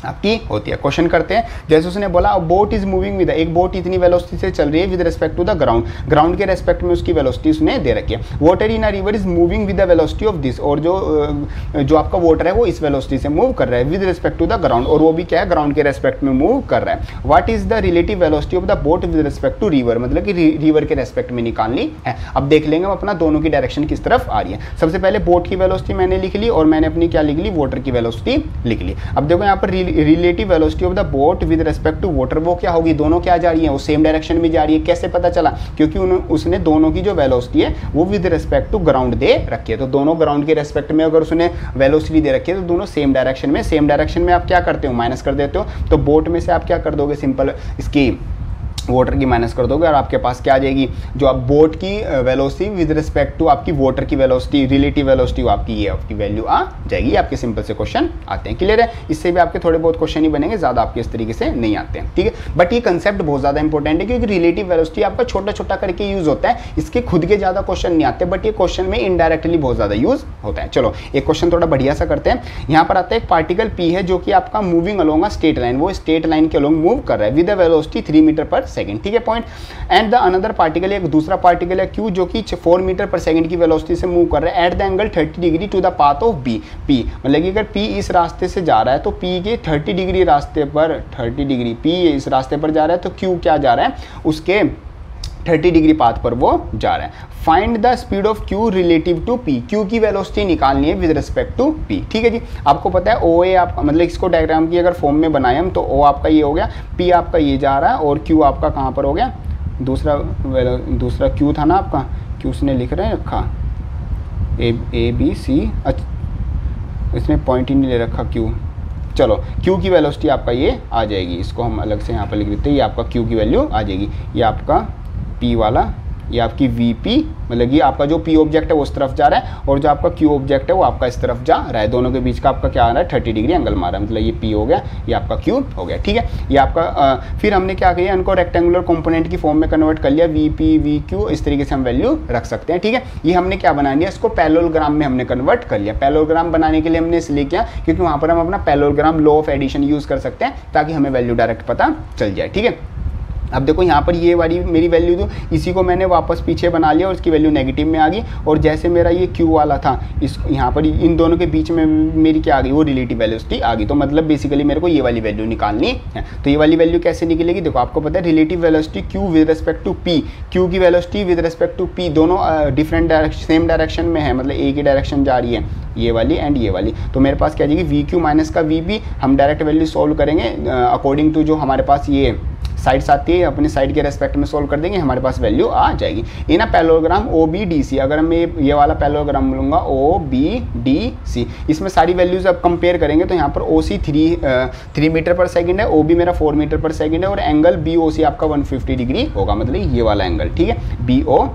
आपकी होती है। क्वेश्चन करते हैं, जैसे उसने बोला बोट इज मूविंग विद, एक बोट इतनी वेलोसिटी से चल रही है with respect to the ground, ground के रेस्पेक्ट में उसकी वेलोसिटी उसने दे रखी है। Water in a river is moving with the velocity of this, और जो आपका वाटर है वो इस वेलोसिटी से मूव कर रहा है with respect to the ground, और वो भी क्या है, ग्राउंड के रेस्पेक्ट में मूव कर रहा है। What is the relative velocity of the boat with respect to river, मतलब कि रिवर के रेस्पेक्ट में निकालनी है। अब देख लेंगे हम अपना दोनों की डायरेक्शन किस तरफ आ रही है। सबसे पहले बोट की वेलोसिटी मैंने लिख ली, और मैंने अपनी क्या लिख ली, वाटर की वेलोसिटी लिख ली। अब देखो यहाँ पर relative velocity of the boat with respect to water, वो क्या होगी, दोनों क्या जा रही है, वो सेम डायरेक्शन में जा रही है। कैसे पता चला, क्योंकि उसने दोनों की जो वेलोसिटी है वो विद रिस्पेक्ट टू ग्राउंड दे रखी है, तो दोनों ग्राउंड के रेस्पेक्ट में अगर उसने वेलोसिटी दे रखी है तो दोनों सेम डायरेक्शन में आप क्या करते हो, माइनस कर देते हो। तो बोट में से आप क्या कर दोगे, सिंपल इसकी वाटर की माइनस कर दोगे, और आपके पास क्या आ जाएगी, जो आप बोट की वेलोसिटी विद रिस्पेक्ट टू आपकी वाटर की वेलोसिटी, रिलेटिव वेलोसिटी आपकी, ये आपकी वैल्यू आ जाएगी। आपके सिंपल से क्वेश्चन आते हैं। क्लियर है? इससे भी आपके थोड़े बहुत क्वेश्चन ही बनेंगे, ज़्यादा आपके इस तरीके से नहीं आते हैं, ठीक है। बट ये कंसेप्ट बहुत ज़्यादा इंपॉर्टेंट है, क्योंकि रिलेटिव वेलोसिटी आपका छोटा छोटा करके यूज होता है, इसके खुद के ज़्यादा क्वेश्चन नहीं आते, बट ये क्वेश्चन में इनडायरेक्टली बहुत ज़्यादा यूज होता है। चलो एक क्वेश्चन थोड़ा बढ़िया सा करते हैं। यहाँ पर आता है एक पार्टिकल P है, जो कि आपका moving along a straight line, वो स्ट्रेट लाइन के अलोंग मूव कर रहा है विद अ वेलोसिटी 3 मीटर पर सेकंड, ठीक है, point. And the another particle, एक दूसरा पार्टिकल है Q, जो कि 4 मीटर पर सेकंड की वेलोसिटी से मूव कर रहा है at the angle 30 degree to the path of B, मतलब कि अगर P इस रास्ते से जा रहा है तो P के 30 डिग्री रास्ते पर, 30 डिग्री P इस रास्ते पर जा रहा है, तो Q क्या जा रहा है, उसके 30 डिग्री पाथ पर वो जा रहा है। Find the speed of Q relative to P, Q की वेलोसिटी निकालनी है विद रिस्पेक्ट टू P, ठीक है जी। आपको पता है OA आप, मतलब इसको डायग्राम की अगर फॉर्म में बनाए हम, तो O आपका ये हो गया, P आपका ये जा रहा है, और Q आपका कहाँ पर हो गया, दूसरा Q था ना आपका, Q उसने लिख रहे हैं रखा A B C, अच्छा इसने पॉइंट ही नहीं ले रखा Q। चलो Q की वेलोसिटी आपका ये आ जाएगी, इसको हम अलग से यहाँ पर लिख देते हैं, ये आपका Q की वैल्यू आ जाएगी, ये आपका P वाला ये आपकी VP, मतलब कि आपका जो P ऑब्जेक्ट है वो उस तरफ जा रहा है और जो आपका Q ऑब्जेक्ट है वो आपका इस तरफ जा रहा है। दोनों के बीच का आपका क्या आ रहा है, 30 डिग्री एंगल मारा है, मतलब ये P हो गया, ये आपका Q हो गया। ठीक है, ये आपका फिर हमने क्या किया, इनको रेक्टेंगुलर कंपोनेंट की फॉर्म में कन्वर्ट कर लिया, VP VQ, इस तरीके से हम वैल्यू रख सकते हैं। ठीक है, ये हमने क्या बना लिया, इसको पैरेललोग्राम में हमने कन्वर्ट कर लिया। पैरेललोग्राम बनाने के लिए हमने इसलिए किया क्योंकि वहाँ पर हम अपना parallelogram law of addition use कर सकते हैं ताकि हमें वैल्यू डायरेक्ट पता चल जाए। ठीक है, अब देखो यहाँ पर ये वाली मेरी वैल्यू जो इसी को मैंने वापस पीछे बना लिया और इसकी वैल्यू नेगेटिव में आ गई, और जैसे मेरा ये Q वाला था इस यहाँ पर इन दोनों के बीच में मेरी क्या आ गई, वो रिलेटिव वेलोसिटी आ गई। तो मतलब बेसिकली मेरे को ये वाली वैल्यू निकालनी है। तो ये वाली वैल्यू कैसे निकलेगी, देखो आपको पता है relative velocity Q with respect to P, Q की velocity with respect to P दोनों डिफरेंट डायरेक्शन सेम डायरेक्शन में है, मतलब एक ही डायरेक्शन जा रही है, ये वाली एंड ये वाली। तो मेरे पास क्या जाएगी VQ माइनस का VP, हम डायरेक्ट वैल्यू सॉल्व करेंगे अकॉर्डिंग टू जो हमारे पास ये साइड्स आती है, अपनी साइड के रेस्पेक्ट में सोल्व कर देंगे, हमारे पास वैल्यू आ जाएगी। इन पैरेललोग्राम OBDC, अगर मैं ये वाला पैरेललोग्राम लूँगा OBDC, इसमें सारी वैल्यूज अब कंपेयर करेंगे तो यहाँ पर OC 3 मीटर पर सेकंड है, OB मेरा 4 मीटर पर सेकंड है और एंगल BOC आपका 150 डिग्री होगा, मतलब ये वाला एंगल। ठीक है, BOC,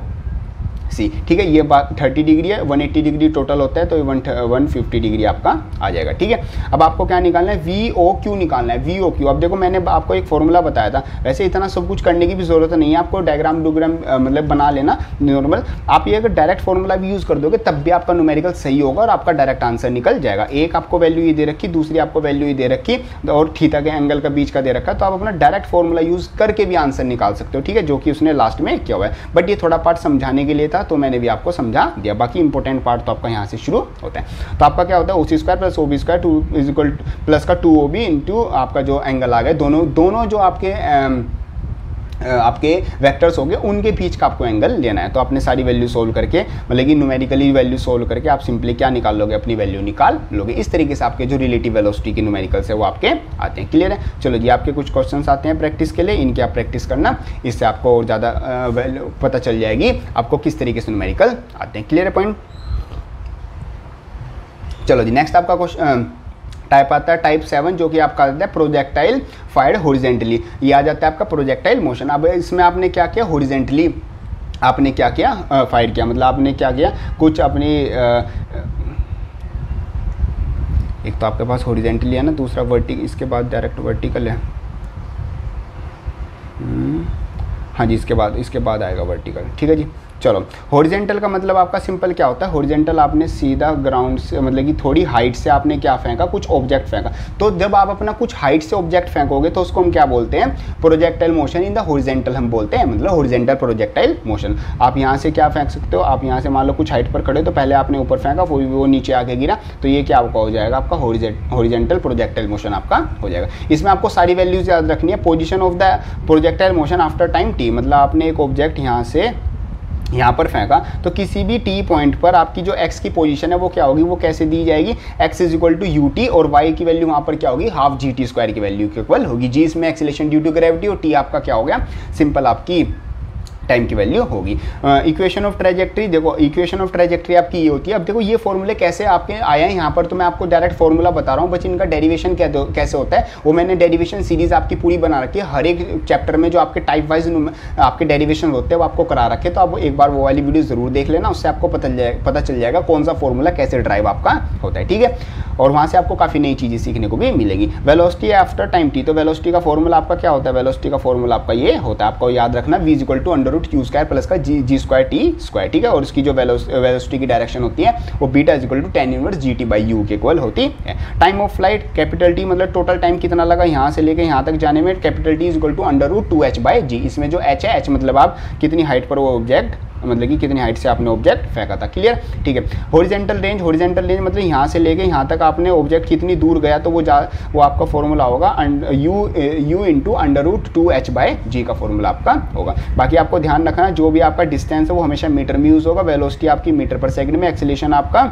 ठीक है, ये बात 30 डिग्री है, 180 डिग्री टोटल होता है तो 150 डिग्री आपका आ जाएगा। ठीक है, अब आपको क्या निकालना है, VOQ निकालना है, VOQ। अब देखो मैंने आपको एक फॉर्मूला बताया था, वैसे इतना सब कुछ करने की भी जरूरत नहीं है, आपको डायग्राम मतलब बना लेना नॉर्मल। आप ये अगर डायरेक्ट फॉर्मूला भी यूज़ कर दोगे तब भी आपका न्यूमेरिकल सही होगा और आपका डायरेक्ट आंसर निकल जाएगा। एक आपको वैल्यू ये दे रखी, दूसरी आपको वैल्यू ये दे रखी और थीटा के एंगल का बीच का दे रखा, तो आप अपना डायरेक्ट फॉर्मूला यूज़ करके भी आंसर निकाल सकते हो। ठीक है, जो कि उसने लास्ट में किया हुआ है, बट ये थोड़ा पार्ट समझाने के लिए था तो मैंने भी आपको समझा दिया, बाकी इंपॉर्टेंट पार्ट तो आपका यहाँ से शुरू होता है। तो आपका क्या होता है, OC square plus OB square 2 is equal plus का 2OB इंटू आपका जो एंगल आ गया, दोनों जो आपके वेक्टर्स हो गए उनके बीच का आपको एंगल लेना है। तो आपने सारी वैल्यू सोल्व करके, मतलब कि न्यूमेरिकली वैल्यू सोल्व करके आप सिंपली क्या निकाल लोगे, अपनी वैल्यू निकाल लोगे। इस तरीके से आपके जो रिलेटिव वेलोसिटी के न्यूमेरिकल्स है वो आपके आते हैं। क्लियर है, चलो जी, आपके कुछ क्वेश्चंस आते हैं प्रैक्टिस के लिए, इनकी आप प्रैक्टिस करना, इससे आपको और ज़्यादा पता चल जाएगी आपको किस तरीके से न्यूमेरिकल आते हैं। क्लियर है पॉइंट। चलो जी, नेक्स्ट आपका क्वेश्चन टाइप आता है टाइप 7, जो कि आपका आता है प्रोजेक्टाइल फायर्ड हॉरिजेंटली। ये आ जाता है आपका प्रोजेक्टाइल मोशन। अब इसमें आपने क्या किया, हॉरिजेंटली आपने क्या किया, फायर किया, मतलब आपने क्या किया, कुछ अपनी एक तो आपके पास हॉरिजेंटली है ना, दूसरा वर्टिकल, इसके बाद डायरेक्ट वर्टिकल है। हाँ जी, इसके बाद आएगा वर्टिकल। ठीक है जी, चलो हॉरिजेंटल का मतलब आपका सिंपल क्या होता है, हॉरिजेंटल आपने सीधा ग्राउंड से, मतलब कि थोड़ी हाइट से आपने क्या फेंका, कुछ ऑब्जेक्ट फेंका। तो जब आप अपना कुछ हाइट से ऑब्जेक्ट फेंकोगे तो उसको हम क्या बोलते हैं, projectile motion in the horizontal हम बोलते हैं, मतलब हॉरिजेंटल प्रोजेक्टाइल मोशन। आप यहाँ से क्या फेंक सकते हो, आप यहाँ से मान लो कुछ हाइट पर खड़े तो पहले आपने ऊपर फेंका, वो नीचे आके गिरा, तो ये क्या आपका हो जाएगा, आपका हॉरिजेंटल प्रोजेक्टाइल मोशन आपका हो जाएगा। इसमें आपको सारी वैल्यूज याद रखनी है। Position of the projectile motion after time t, मतलब आपने एक ऑब्जेक्ट यहाँ पर फेंका तो किसी भी t पॉइंट पर आपकी जो x की पोजीशन है वो क्या होगी, वो कैसे दी जाएगी, x is equal to ut, और y की वैल्यू वहाँ पर क्या होगी, हाफ gt स्क्वायर की वैल्यू के इक्वल होगी। g इसमें एक्सीलरेशन ड्यू टू ग्रेविटी और t आपका क्या हो गया, सिंपल आपकी टाइम की वैल्यू होगी। इक्वेशन ऑफ ट्रेजेक्ट्री, देखो इक्वेशन ऑफ ट्रेजेक्ट्री आपकी ये होती है। अब देखो ये फॉर्मूले कैसे आपके आए हैं, यहाँ पर तो मैं आपको डायरेक्ट फॉर्मूला बता रहा हूँ, बस इनका डेरिवेशन कैसे होता है वो मैंने डेरिवेशन सीरीज आपकी पूरी बना रखी है। हर एक चैप्टर में जो आपके टाइप वाइज आपके डेरिवेशन होते हैं वो आपको करा रखे, तो आप एक बार वो वाली वीडियो जरूर देख लेना, उससे आपको पता चल जाएगा कौन सा फॉर्मूला कैसे ड्राइव आपका होता है। ठीक है, और वहाँ से आपको काफ़ी नई चीज़ें सीखने को भी मिलेगी। वेलोसिटी आफ्टर टाइम t, तो वेलोसिटी का फॉर्मूला आपका क्या होता है, वेलोसिटी का फॉर्मूला आपका ये होता है, आपको याद रखना, v equal to under q square plus का g स्क्वायर t स्क्वायर। ठीक है, और उसकी जो वेलोसिटी की डायरेक्शन होती है वो beta is equal to tan inverse gt by u के इक्वल होती है। Time of flight capital T, मतलब टोटल टाइम कितना लगा यहाँ से लेके यहाँ तक जाने में, capital T is equal to under root 2h by g। इसमें जो h है, h मतलब आप कितनी हाइट पर वो ऑब्जेक्ट, मतलब कि कितनी हाइट से आपने ऑब्जेक्ट फेंका था। क्लियर, ठीक है। हॉरिजेंटल रेंज मतलब यहाँ से लेके यहाँ तक आपने ऑब्जेक्ट कितनी दूर गया, तो वो आपका फॉर्मूला होगा u into under root 2h by g का फॉर्मूला आपका होगा। बाकी आपको ध्यान रखना जो भी आपका डिस्टेंस है वो हमेशा मीटर में यूज़ होगा, वेलोसिटी आपकी मीटर पर सेकंड में, एक्सीलरेशन आपका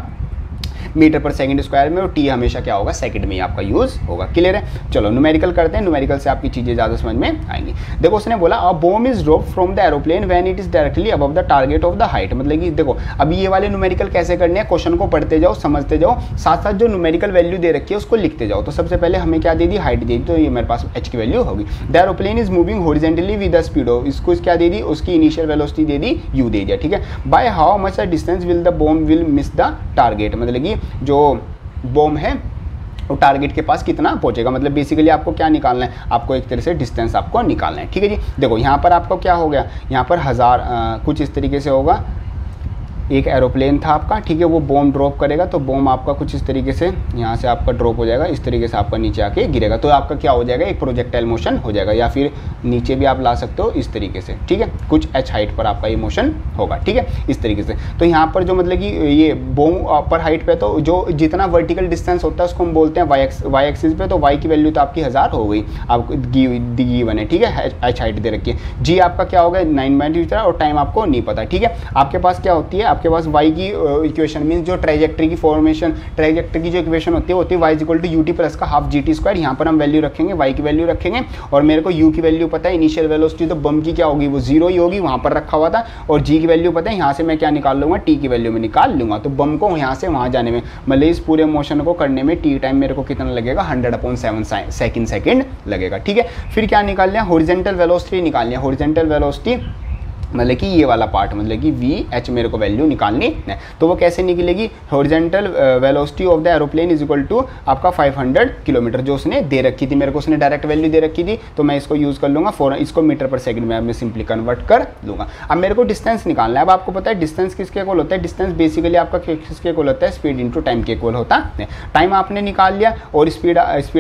मीटर पर सेकंड स्क्वायर में, और टी हमेशा क्या होगा, सेकंड में ही आपका यूज होगा। क्लियर है। चलो न्यूमेरिकल करते हैं, न्यूमेरिकल से आपकी चीजें ज्यादा समझ में आएंगी। देखो उसने बोला a bomb is dropped from the aeroplane when it is directly above the target of the height. मतलब कि देखो अभी ये वाले न्यूमेरिकल कैसे करने हैं, क्वेश्चन को पढ़ते जाओ, समझते जाओ, साथ साथ जो न्यूमेरिकल वैल्यू दे रखी है उसको लिखते जाओ। तो सबसे पहले हमें क्या दे दी, हाइट दे दी, तो ये मेरे पास h की वैल्यू होगी। The aeroplane is moving horizontally with the speed of, इसको क्या दे दी, उसकी इनिशियल वेलोसिटी दे दी u दे दिया। ठीक है। By how much the distance will the bomb will miss the target, मतलब कि जो बॉम्ब है वो टारगेट के पास कितना पहुंचेगा। मतलब बेसिकली आपको क्या निकालना है, आपको एक तरह से डिस्टेंस आपको निकालना है। ठीक है जी। देखो यहाँ पर आपको क्या हो गया, यहाँ पर 1000 कुछ इस तरीके से होगा, एक एरोप्लेन था आपका, ठीक है, वो बॉम्ब ड्रॉप करेगा, तो बॉम्ब आपका कुछ इस तरीके से यहाँ से आपका ड्रॉप हो जाएगा, इस तरीके से आपका नीचे आके गिरेगा, तो आपका क्या हो जाएगा, एक प्रोजेक्टाइल मोशन हो जाएगा, या फिर नीचे भी आप ला सकते हो इस तरीके से। ठीक है, कुछ h हाइट पर आपका ये मोशन होगा। ठीक है, इस तरीके से। तो यहाँ पर जो मतलब कि ये बॉम्ब पर हाइट पे, तो जो जितना वर्टिकल डिस्टेंस होता है उसको हम बोलते हैं वाई एक्सिस पे, तो वाई की वैल्यू तो आपकी 1000 हो गई, आपको दी बने। ठीक है, h हाइट दे रखी है। जी आपका क्या होगा, 9 और टाइम आपको नहीं पता। ठीक है, आपके पास क्या होती है, आपके पास y की इक्वेशन मींस जो ट्रेजेक्ट्री की फॉर्मेशन, ट्रेजेक्ट्री की जो इक्वेशन होती है y equal to U T plus का हाफ gt स्क्वायर। यहाँ पर हम वैल्यू रखेंगे, y की वैल्यू रखेंगे, और मेरे को u की वैल्यू पता है, इनिशियल वेलोसिटी तो बम की क्या होगी, वो 0 ही होगी, वहाँ पर रखा हुआ था, और g की वैल्यू पता है, यहाँ से मैं क्या निकाल लूँगा, t की वैल्यू में निकाल लूँगा। तो बम को यहाँ से वहाँ जाने में, मतलब इस पूरे मोशन को करने में t टाइम मेरे को कितना लगेगा, 100/7 सेकेंड लगेगा। ठीक है, फिर क्या निकाल लिया, हॉरिजॉन्टल वेलोसिटी निकाल लिया। हॉरिजॉन्टल वेलोसिटी मतलब कि ये वाला पार्ट, मतलब कि VH मेरे को वैल्यू निकालनी है। तो वो कैसे निकलेगी, horizontal velocity of the aeroplane is equal to आपका 500 किलोमीटर, जो उसने दे रखी थी मेरे को, उसने डायरेक्ट वैल्यू दे रखी थी, तो मैं इसको यूज़ कर लूँगा फॉर, इसको मीटर पर सेकंड में मैं सिंपली कन्वर्ट कर लूँगा। अब मेरे को डिस्टेंस निकालना है। अब आपको पता है डिस्टेंस किसके इक्वल होता है, डिस्टेंस बेसिकली आपका किसके इक्वल होता है, स्पीड इंटू टाइम के इक्वल होता है। टाइम आपने निकाल लिया और स्पीड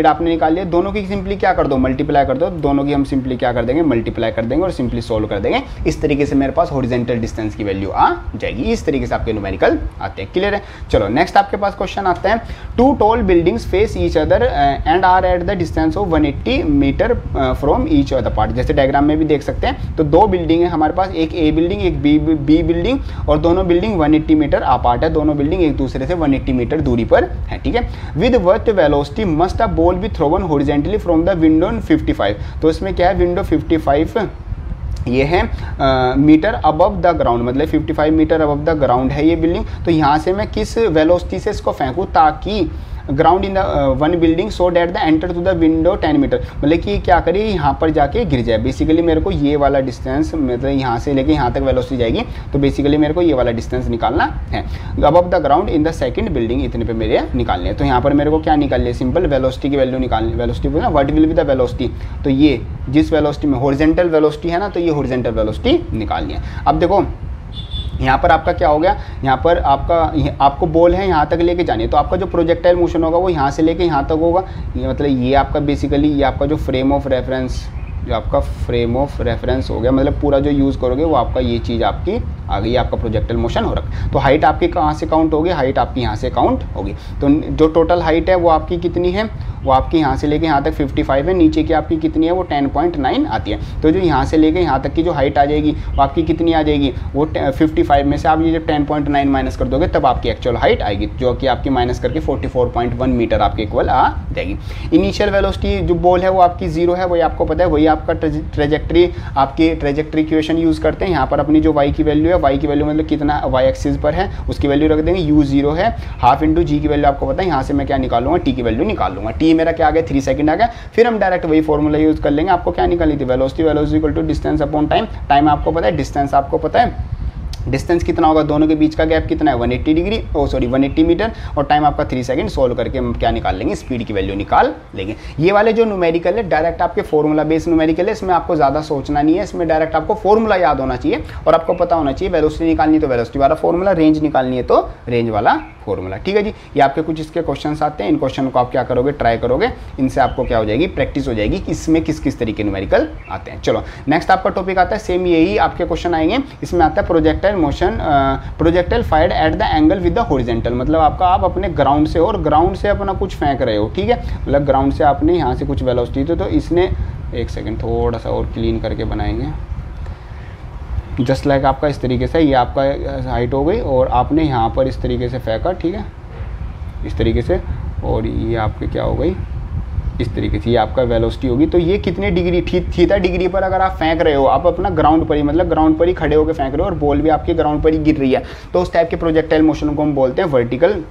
आपने निकाल लिया, दोनों की सिंपली क्या कर दो, मल्टीप्लाई कर दो, दोनों की हम सिंपली क्या कर देंगे, मल्टीप्लाई कर देंगे और सिंपली सोल्व कर देंगे। इस तरीके से मेरे पास हॉरिजॉन्टल डिस्टेंस की वैल्यू आ जाएगी। इस तरीके से आपके न्यूमेरिकल आते हैं। क्लियर है। चलो नेक्स्ट आपके पास क्वेश्चन आता है, two tall buildings face each other and are at the distance of 180 metre from each other part. जैसे डायग्राम में भी देख सकते हैं, तो दो बिल्डिंग है हमारे पास, एक ए बिल्डिंग एक बी बिल्डिंग, और दोनों बिल्डिंग 180 मीटर अपार्ट है, दोनों बिल्डिंग एक दूसरे से 180 मीटर दूरी पर है। ठीक है, with what velocity must a ball be thrown horizontally from the window 55। तो इसमें क्या है, विंडो 55 ये है मीटर अबव द ग्राउंड, मतलब 55 मीटर अबव द ग्राउंड है ये बिल्डिंग। तो यहाँ से मैं किस वेलोसिटी से इसको फेंकूँ ताकि ground in the one building so that the enter to the window 10 metre, मतलब कि क्या करिए यहाँ पर जाके गिर जाए। बेसिकली मेरे को ये वाला डिस्टेंस, मतलब यहाँ से लेके यहाँ तक वेलोसिटी जाएगी, तो बेसिकली मेरे को ये वाला डिस्टेंस निकालना है above the ground in the second building, इतने पे मेरे निकालने हैं। तो यहाँ पर मेरे को क्या निकाल लिया, सिंपल वेलोसिटी की वैल्यू निकालनी। वेलोसिटी बोला what will be the velocity, तो ये जिस वेलोसिटी में हॉरिजॉन्टल वेलोसिटी है ना, तो ये हॉरिजॉन्टल वेलोसिटी निकालनी है। अब देखो यहाँ पर आपका क्या हो गया, यहाँ पर आपको बॉल है यहाँ तक लेके जानी है, तो आपका जो प्रोजेक्टाइल मोशन होगा वो यहाँ से लेके यहाँ तक होगा। ये मतलब ये आपका बेसिकली ये आपका जो फ्रेम ऑफ रेफरेंस, जो आपका फ्रेम ऑफ रेफरेंस हो गया, मतलब पूरा जो यूज़ करोगे वो आपका ये चीज़ आपकी आ गई, आपका प्रोजेक्टाइल मोशन हो रहा है। तो हाइट आपकी कहाँ से काउंट होगी, हाइट आपकी यहाँ से काउंट होगी। तो जो टोटल हाइट है वो आपकी कितनी है, वो आपकी यहाँ से लेके यहाँ तक 55 है, नीचे की आपकी कितनी है, वो 10.9 आती है। तो जो यहाँ से लेके यहाँ तक की जो हाइट आ जाएगी वो आपकी कितनी आ जाएगी, वो 55 में से आप ये जब 10.9 माइनस कर दोगे तब आपकी एक्चुअल हाइट आएगी, जो कि आपकी माइनस करके 44.1 मीटर आपके इक्वल आ जाएगी। इनिशियल वेलोसिटी जो बॉल है वो आपकी 0 है, वही आपको पता है, वही आपका ट्रेजेक्ट्री, आपकी ट्रेजेक्ट्री इक्वेशन यूज़ करते हैं। यहाँ पर अपनी जो y की वैल्यू है, y की वैल्यू मतलब कितना y एक्सिस पर है उसकी वैल्यू रख देंगे, u 0 है, हाफ इंटू जी की वैल्यू आपको पता है, यहाँ से मैं क्या निकालूंगा, t की वैल्यू निकाल लूँगा। t मेरा क्या आ गया, 3 सेकंड आ गया। फिर हम डायरेक्ट वही फॉर्मूला यूज़ कर लेंगे। आपको क्या निकालनी थी, velocity equal to distance upon time. Time आपको पता है, डिस्टेंस आपको पता है, डिस्टेंस कितना होगा, दोनों के बीच का गैप कितना है, 180 मीटर, और टाइम आपका 3 सेकंड। सोल्व करके हम क्या निकाल लेंगे, स्पीड की वैल्यू निकाल लेंगे। ये वाले जो न्यूमेरिकल है डायरेक्ट आपके फॉर्मूला बेस्ड न्यूमेरिकल है, इसमें आपको ज़्यादा सोचना नहीं है, इसमें डायरेक्ट आपको फॉर्मूला याद होना चाहिए और आपको पता होना चाहिए वेलोसिटी निकालनी तो वेलोसिटी वाला फॉर्मूला, रेंज निकालनी है तो रेंज वाला फॉर्मूला। ठीक है जी, ये आपके कुछ इसके क्वेश्चंस आते हैं, इन क्वेश्चन को आप क्या करोगे, ट्राई करोगे, इनसे आपको क्या हो जाएगी, प्रैक्टिस हो जाएगी कि इसमें किस किस तरीके न्यूमेरिकल आते हैं। चलो नेक्स्ट आपका टॉपिक आता है, सेम यही आपके क्वेश्चन आएंगे। इसमें आता है projectile motion, projectile fired at the angle with the horizontal, मतलब आपका आप अपने ग्राउंड से और ग्राउंड से अपना कुछ फेंक रहे हो। ठीक है, मतलब ग्राउंड से आपने यहाँ से कुछ वेलोसिटी तो इसने, एक सेकेंड थोड़ा सा और क्लीन करके बनाएंगे, जस्ट लाइक आपका इस तरीके से ये आपका हाइट हो गई और आपने यहाँ पर इस तरीके से फेंका। ठीक है, इस तरीके से, और ये आपके क्या हो गई, इस तरीके से ये आपका वेलोसिटी होगी। तो ये कितने डिग्री, थीटा डिग्री पर अगर आप फेंक रहे हो, आप अपना ग्राउंड पर ही, मतलब ग्राउंड पर ही खड़े होकर फेंक रहे हो और बॉल भी आपके ग्राउंड पर ही गिर रही है, तो उस टाइप के प्रोजेक्टाइल मोशन को हम बोलते हैं वर्टिकल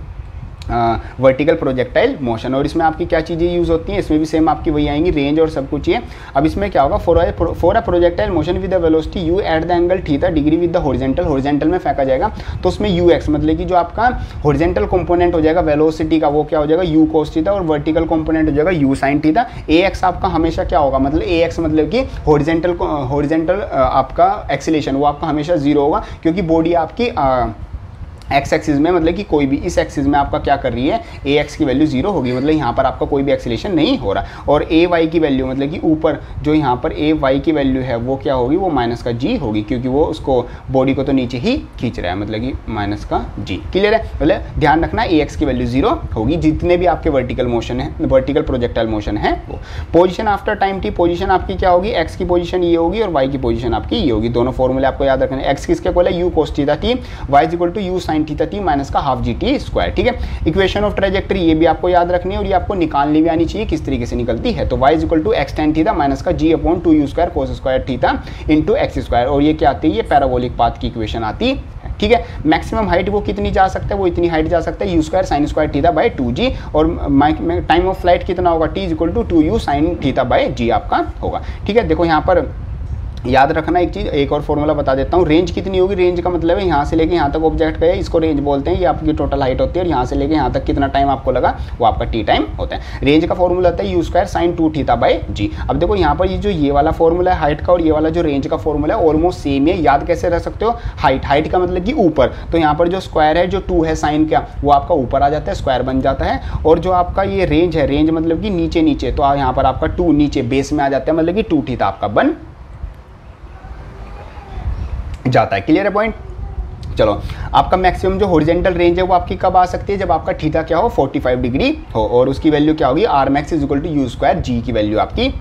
प्रोजेक्टाइल मोशन। और इसमें आपकी क्या चीज़ें यूज़ होती हैं, इसमें भी सेम आपकी वही आएंगी, रेंज और सब कुछ ही है। अब इसमें क्या होगा, for a projectile motion with the velocity you eight the angle theta degree with the horizontal में फेंका जाएगा, तो उसमें यू एक्स मतलब कि जो आपका हॉरिजॉन्टल कंपोनेंट हो जाएगा वेलोसिटी का, वो क्या हो जाएगा यू कोस थीटा, और वर्टिकल कंपोनेंट हो जाएगा you sine theta. A x आपका हमेशा क्या होगा, मतलब ए एक्स मतलब कि हॉरिजॉन्टल आपका एक्सीलरेशन वो आपका हमेशा जीरो होगा, क्योंकि बॉडी आपकी एक्स एक्सिस में, मतलब कि कोई भी इस एक्सिस में आपका क्या कर रही है, ए एक्स की वैल्यू जीरो होगी, मतलब यहाँ पर आपका कोई भी एक्सीलरेशन नहीं हो रहा। और ए वाई की वैल्यू मतलब कि ऊपर जो यहाँ पर ए वाई की वैल्यू है वो क्या होगी, वो माइनस का जी होगी, क्योंकि वो उसको बॉडी को तो नीचे ही खींच रहा है, मतलब कि माइनस का जी। क्लियर है, मतलब ध्यान रखना ए एक्स की वैल्यू जीरो होगी जितने भी आपके वर्टिकल मोशन है, वर्टिकल प्रोजेक्टाइल मोशन है वो। Position after time T, position आपकी क्या होगी, एक्स की पोजीशन ये होगी और वाई की पोजीशन आपकी ये होगी। दोनों फॉर्मूले आपको याद रखने, एक्स किसके इक्वल है, U cos theta T, Y is equal to U sine theta T minus का हाफ जी टी स्क्वायर। ठीक है, इक्वेशन ऑफ ट्रेजेक्टरी ये भी आपको याद रखनी है और ये आपको निकालनी भी आनी चाहिए किस तरीके से निकलती है। तो y is equal to x tan theta minus का g upon 2u square cos square theta into x square, और ये क्या आती है, ये पैराबोलिक पाथ की इक्वेशन आती है। ठीक है, मैक्सिमम हाइट वो कितनी जा सकता है, वो इतनी हाइट जा सकता है you square sine square theta by 2g, और टाइम ऑफ फ्लाइट कितना होगा, t is equal to 2u sine theta by g आपका होगा। ठीक है, देखो यहाँ पर याद रखना एक चीज़, एक और फॉर्मूला बता देता हूँ। रेंज कितनी होगी, रेंज का मतलब है यहाँ से लेके यहाँ तक ऑब्जेक्ट का है, इसको रेंज बोलते हैं, ये आपकी टोटल हाइट होती है, और यहाँ से लेके यहाँ तक कितना टाइम आपको लगा वो आपका टी टाइम होता है। रेंज का फॉर्मूला होता है you square sine 2 theta by g. अब देखो यहाँ पर ये जो ये वाला फॉर्मूला है हाइट का और ये वाला जो रेंज का फॉर्मूला है ऑलमोस्ट सेम है। याद कैसे रख सकते हो, हाइट का मतलब कि ऊपर, तो यहाँ पर जो स्क्वायर है जो 2 है साइन का वो आपका ऊपर आ जाता है, स्क्वायर बन जाता है, और जो आपका ये रेंज है, रेंज मतलब कि नीचे, तो यहाँ पर आपका 2 नीचे बेस में आ जाता है, मतलब कि 2 थीटा आपका बन जाता है। क्लियर है पॉइंट। चलो, आपका मैक्सिमम जो हॉरिजॉन्टल रेंज है वो आपकी कब आ सकती है, जब आपका थीटा क्या हो 45 डिग्री हो, और उसकी वैल्यू क्या होगी, R max is equal to you square g की वैल्यू आपकी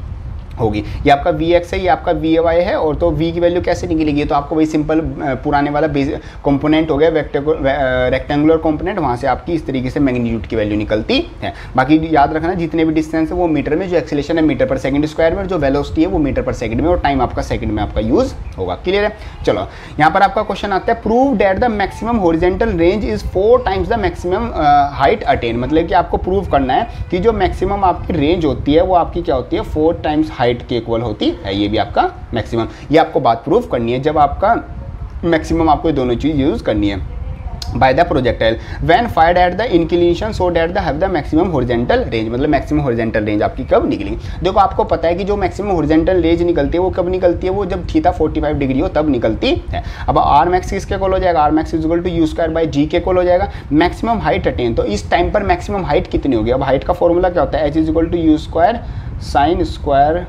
होगी। ये आपका वी एक्स है, ये आपका वी वाई है, और तो वी की वैल्यू कैसे निकलेगी, तो आपको वही सिंपल पुराने वाला कंपोनेंट हो गया रेक्टेंगुलर कंपोनेंट, वहाँ से आपकी इस तरीके से मैग्नीट्यूड की वैल्यू निकलती है। बाकी याद रखना जितने भी डिस्टेंस है वो मीटर में, जो एक्सेलेरेशन है मीटर पर सेकंड स्क्वायर में, और जो वेलोसिटी है वो मीटर पर सेकंड में, और टाइम आपका सेकंड में आपका यूज होगा। क्लियर है। चलो, यहाँ पर आपका क्वेश्चन आता है, prove that the maximum horizontal range is 4 times the maximum height attain, मतलब कि आपको प्रूव करना है कि जो मैक्सिमम आपकी रेंज होती है वो आपकी क्या होती है 4 टाइम्स हाइट के इक्वल होती है। ये भी आपका मैक्सिमम, ये आपको बात प्रूफ करनी है जब आपका मैक्सिमम, आपको ये दोनों चीज यूज करनी है। By the projectile when fired at the inclination so that the have the maximum horizontal range, मतलब मैक्सिमम हॉरिजॉन्टल रेंज आपकी कब निकलेगी। देखो, आपको पता है कि जो मैक्सिमम हॉरिजॉन्टल रेंज निकलती है वो कब निकलती है, वो जब थीटा 45 डिग्री हो तब निकलती है। अब आर मैक्स किसके इक्वल हो जाएगा, R max is equal to you square by g के इक्वल हो जाएगा। मैक्सिमम हाइट अटेन, तो इस टाइम पर मैक्सिमम हाइट कितनी होगी। अब हाइट का फॉर्मूला क्या होता है, H is equal to you square sine square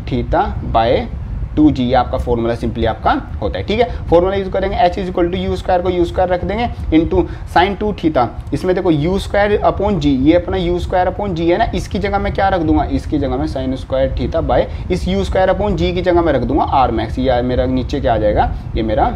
theta by 2g, ये आपका फॉर्मूला सिंपली आपका होता है। ठीक है, फॉर्मूला यूज करेंगे, h is equal to you square को यू स्क्वायर रख देंगे इंटू साइन 2 थीटा, इसमें देखो यू स्क्वायर अपॉन जी, ये अपना यू स्क्वायर अपॉन जी है ना, इसकी जगह मैं क्या रख दूंगा, इसकी जगह मैं साइन स्क्वायर थीटा बाय इस यू स्क्वायर अपॉन जी की जगह मैं रख दूंगा आर मैक्स। ये मेरा नीचे क्या आ जाएगा, ये मेरा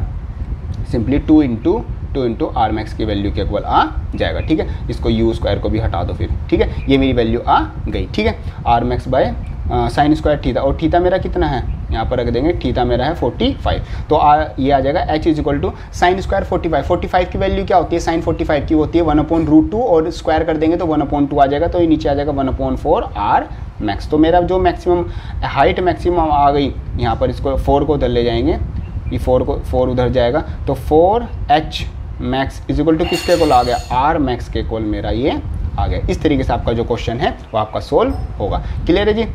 सिंपली 2 इंटू आर मैक्स की वैल्यू के इक्वल आ जाएगा। ठीक है, इसको यू स्क्वायर को भी हटा दो फिर। ठीक है, ये मेरी वैल्यू आ गई। ठीक है, R max by sine square theta, और थीटा मेरा कितना है, यहाँ पर रख देंगे, थीटा मेरा है 45, तो ये आ जाएगा h is equal to sine square 45 की वैल्यू क्या होती है, साइन 45 की होती है 1/√2, और स्क्वायर कर देंगे तो 1/2 आ जाएगा, तो ये नीचे आ जाएगा 1/4 आर मैक्स। तो मेरा जो मैक्सिमम हाइट मैक्सिमम आ गई, यहाँ पर इसको 4 को उधर ले जाएंगे, ये 4 उधर जाएगा, तो 4h max is equal to किसके इक्वल आ गया, आर मैक्स के इक्वल मेरा ये आ गया। इस तरीके से आपका जो क्वेश्चन है वो आपका सोल्व होगा। क्लियर है जी,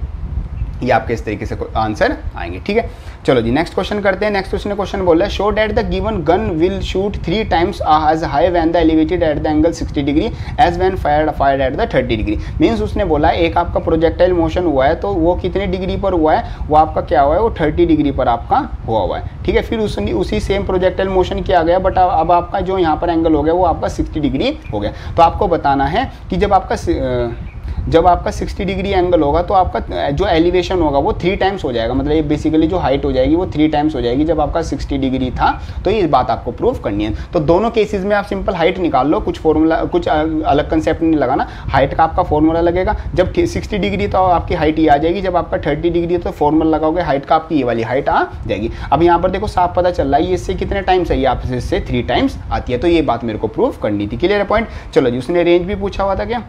ये आपके इस तरीके से आंसर आएंगे। ठीक है, चलो जी नेक्स्ट क्वेश्चन करते हैं। नेक्स्ट क्वेश्चन बोल रहा है, show that the given gun will shoot 3 times as high when the elevated at the angle 60 degree as when fired at the 30 degree. Means उसने बोला एक आपका प्रोजेक्टाइल मोशन हुआ है, तो वो कितने डिग्री पर हुआ है, वो आपका क्या हुआ है, वो 30 डिग्री पर आपका हुआ है। ठीक है, फिर उसी सेम प्रोजेक्टाइल मोशन किया गया, बट अब आपका जो यहाँ पर एंगल हो गया वो आपका 60 डिग्री हो गया। तो आपको बताना है कि जब आपका 60 डिग्री एंगल होगा तो आपका जो एलिवेशन होगा वो 3 टाइम्स हो जाएगा, मतलब ये बेसिकली जो हाइट हो जाएगी वो 3 टाइम्स हो जाएगी जब आपका 60 डिग्री था। तो ये बात आपको प्रूव करनी है। तो दोनों केसेस में आप सिंपल हाइट निकाल लो, कुछ फॉर्मूला, कुछ अलग कंसेप्ट नहीं लगाना। हाइट का आपका फॉर्मूला लगेगा, जब 60 डिग्री तो आपकी हाइट ये आ जाएगी, जब आपका 30 डिग्री तो फॉर्मूला लगाओगे हाइट का आपकी ये वाली हाइट आ जाएगी। अब यहाँ पर देखो साफ पता चल रहा है ये इससे कितने टाइम्स है, ये आपसे इससे 3 टाइम्स आती है। तो ये बात मेरे को प्रूव करनी थी। क्लियर है पॉइंट। चलो जी, उसने रेंज भी पूछा हुआ था क्या,